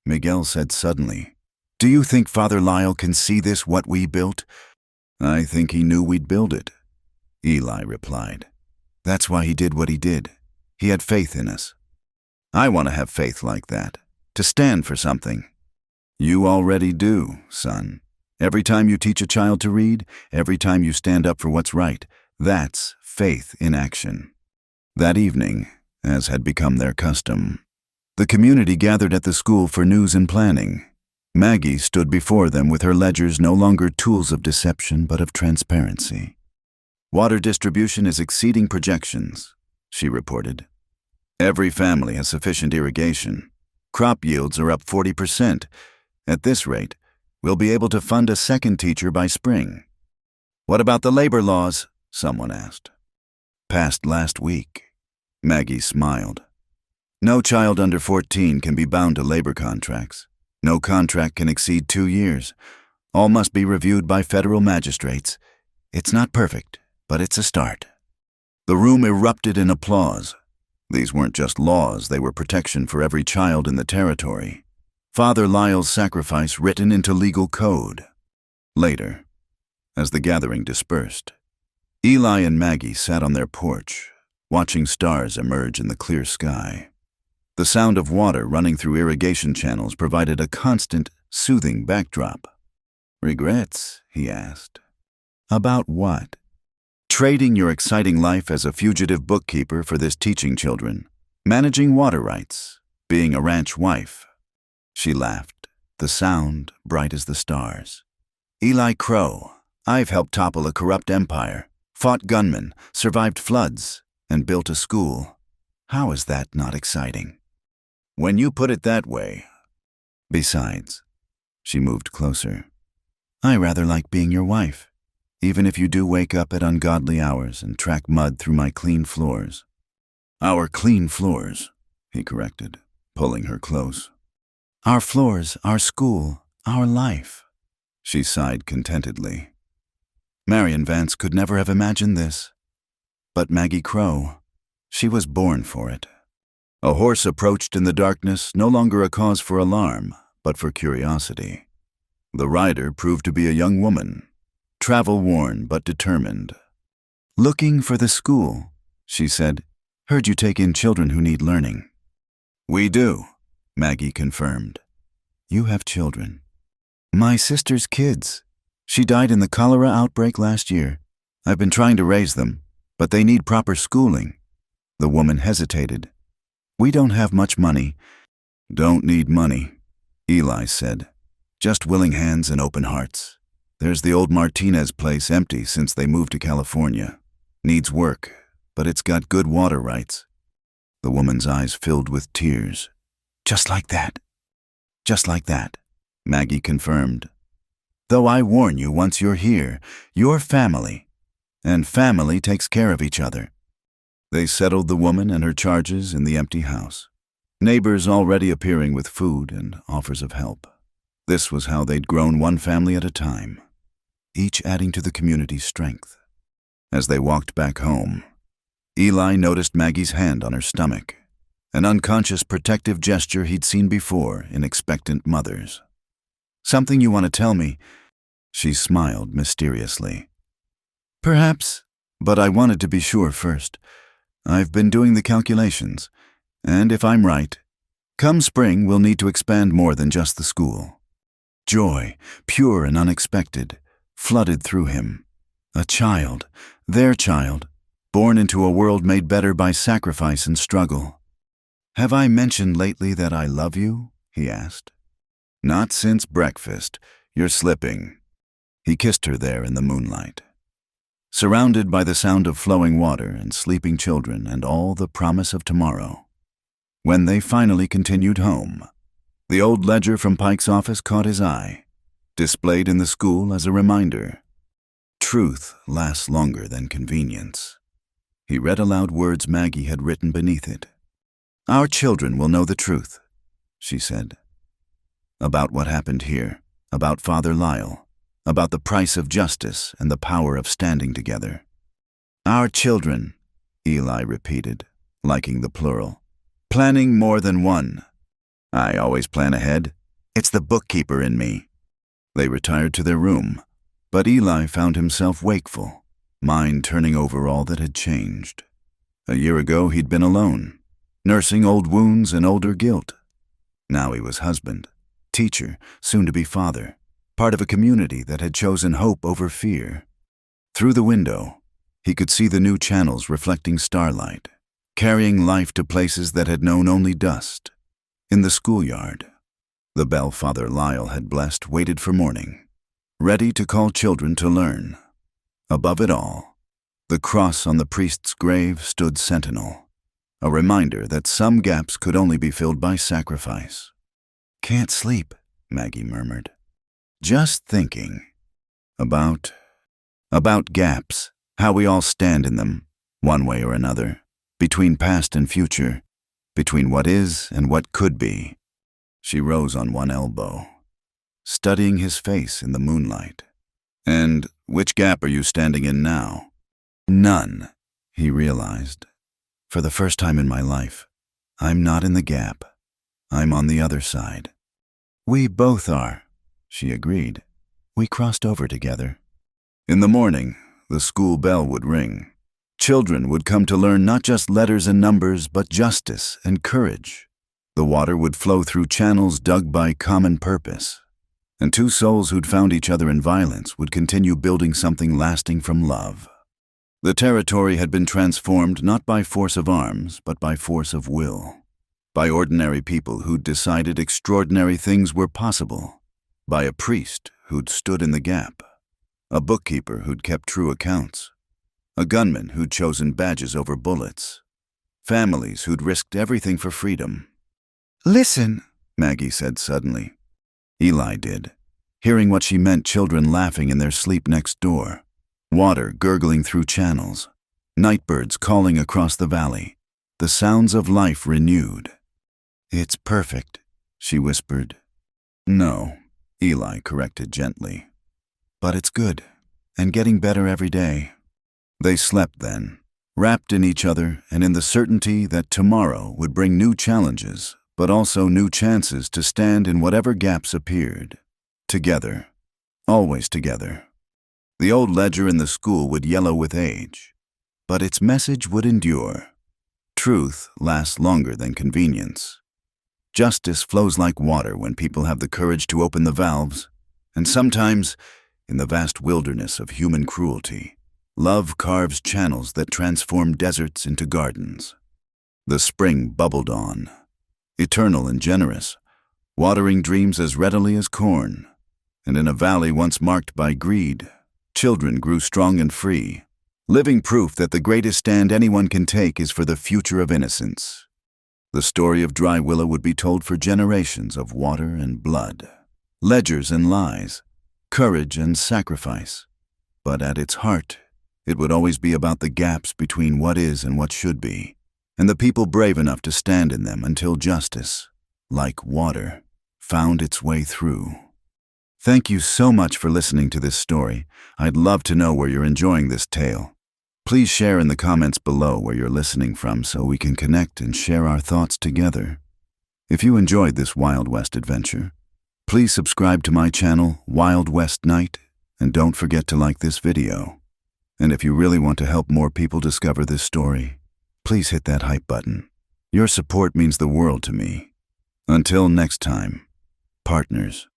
[SPEAKER 1] Miguel said suddenly, "do you think Father Lyle can see this, what we built?" "I think he knew we'd build it," Eli replied. "That's why he did what he did. He had faith in us. I want to have faith like that, to stand for something." "You already do, son. Every time you teach a child to read, every time you stand up for what's right, that's faith in action." That evening, as had become their custom, the community gathered at the school for news and planning. Maggie stood before them with her ledgers no longer tools of deception but of transparency. "Water distribution is exceeding projections," she reported. "Every family has sufficient irrigation. Crop yields are up 40%. At this rate, we'll be able to fund a second teacher by spring." "What about the labor laws?" someone asked. "Passed last week." Maggie smiled. "No child under 14 can be bound to labor contracts. No contract can exceed 2 years. All must be reviewed by federal magistrates. It's not perfect, but it's a start." The room erupted in applause. These weren't just laws, they were protection for every child in the territory. Father Lyle's sacrifice written into legal code. Later, as the gathering dispersed, Eli and Maggie sat on their porch, watching stars emerge in the clear sky. The sound of water running through irrigation channels provided a constant, soothing backdrop. "Regrets?" he asked. "About what?" "Trading your exciting life as a fugitive bookkeeper for this teaching children, managing water rights, being a ranch wife." She laughed, the sound bright as the stars. "Eli Crow, I've helped topple a corrupt empire, fought gunmen, survived floods, and built a school. How is that not exciting?" "When you put it that way." "Besides," she moved closer, "I rather like being your wife, even if you do wake up at ungodly hours and track mud through my clean floors." "Our clean floors," he corrected, pulling her close. "Our floors, our school, our life," she sighed contentedly. Marion Vance could never have imagined this. But Maggie Crow, she was born for it. A horse approached in the darkness, no longer a cause for alarm, but for curiosity. The rider proved to be a young woman, travel-worn but determined. "Looking for the school," she said. "Heard you take in children who need learning." "We do," Maggie confirmed. "You have children." "My sister's kids. She died in the cholera outbreak last year. I've been trying to raise them, but they need proper schooling." The woman hesitated. "We don't have much money." "Don't need money," Eli said. "Just willing hands and open hearts. There's the old Martinez place empty since they moved to California. Needs work, but it's got good water rights." The woman's eyes filled with tears. "Just like that." "Just like that," Maggie confirmed. "Though I warn you, once you're here, you're family, and family takes care of each other." They settled the woman and her charges in the empty house. Neighbors already appearing with food and offers of help. This was how they'd grown one family at a time, each adding to the community's strength. As they walked back home, Eli noticed Maggie's hand on her stomach, an unconscious protective gesture he'd seen before in expectant mothers. "Something you want to tell me?" She smiled mysteriously. "Perhaps, but I wanted to be sure first. I've been doing the calculations, and if I'm right, come spring we'll need to expand more than just the school." Joy, pure and unexpected, flooded through him. A child, their child, born into a world made better by sacrifice and struggle. "Have I mentioned lately that I love you?" he asked. "Not since breakfast. You're slipping." He kissed her there in the moonlight. Surrounded by the sound of flowing water and sleeping children and all the promise of tomorrow. When they finally continued home, the old ledger from Pike's office caught his eye, displayed in the school as a reminder. Truth lasts longer than convenience. He read aloud words Maggie had written beneath it. "Our children will know the truth," she said. About what happened here, about Father Lyle, about the price of justice and the power of standing together. "Our children," Eli repeated, liking the plural. "Planning more than one." "I always plan ahead. It's the bookkeeper in me." They retired to their room, but Eli found himself wakeful, mind turning over all that had changed. A year ago he'd been alone, nursing old wounds and older guilt. Now he was husband, teacher, soon-to-be father, part of a community that had chosen hope over fear. Through the window, he could see the new channels reflecting starlight, carrying life to places that had known only dust. In the schoolyard, the bell Father Lyle had blessed waited for morning, ready to call children to learn. Above it all, the cross on the priest's grave stood sentinel, a reminder that some gaps could only be filled by sacrifice. "Can't sleep," Maggie murmured. "Just thinking about gaps, how we all stand in them, one way or another, between past and future, between what is and what could be." She rose on one elbow, studying his face in the moonlight. "And which gap are you standing in now?" "None," he realized. "For the first time in my life, I'm not in the gap. I'm on the other side." "We both are," she agreed. "We crossed over together." In the morning, the school bell would ring. Children would come to learn not just letters and numbers, but justice and courage. The water would flow through channels dug by common purpose. And two souls who'd found each other in violence would continue building something lasting from love. The territory had been transformed not by force of arms, but by force of will. By ordinary people who'd decided extraordinary things were possible. By a priest who'd stood in the gap. A bookkeeper who'd kept true accounts. A gunman who'd chosen badges over bullets. Families who'd risked everything for freedom. "Listen," Maggie said suddenly. Eli did, hearing what she meant, children laughing in their sleep next door. Water gurgling through channels. Nightbirds calling across the valley. The sounds of life renewed. "It's perfect," she whispered. "No," Eli corrected gently. "But it's good, and getting better every day." They slept then, wrapped in each other and in the certainty that tomorrow would bring new challenges, but also new chances to stand in whatever gaps appeared. Together, always together. The old ledger in the school would yellow with age, but its message would endure. Truth lasts longer than convenience. Justice flows like water when people have the courage to open the valves, and sometimes, in the vast wilderness of human cruelty, love carves channels that transform deserts into gardens. The spring bubbled on, eternal and generous, watering dreams as readily as corn. And in a valley once marked by greed, children grew strong and free, living proof that the greatest stand anyone can take is for the future of innocence. The story of Dry Willow would be told for generations of water and blood, ledgers and lies, courage and sacrifice. But at its heart, it would always be about the gaps between what is and what should be, and the people brave enough to stand in them until justice, like water, found its way through. Thank you so much for listening to this story. I'd love to know where you're enjoying this tale. Please share in the comments below where you're listening from so we can connect and share our thoughts together. If you enjoyed this Wild West adventure, please subscribe to my channel, Wild West Night, and don't forget to like this video. And if you really want to help more people discover this story, please hit that hype button. Your support means the world to me. Until next time, partners.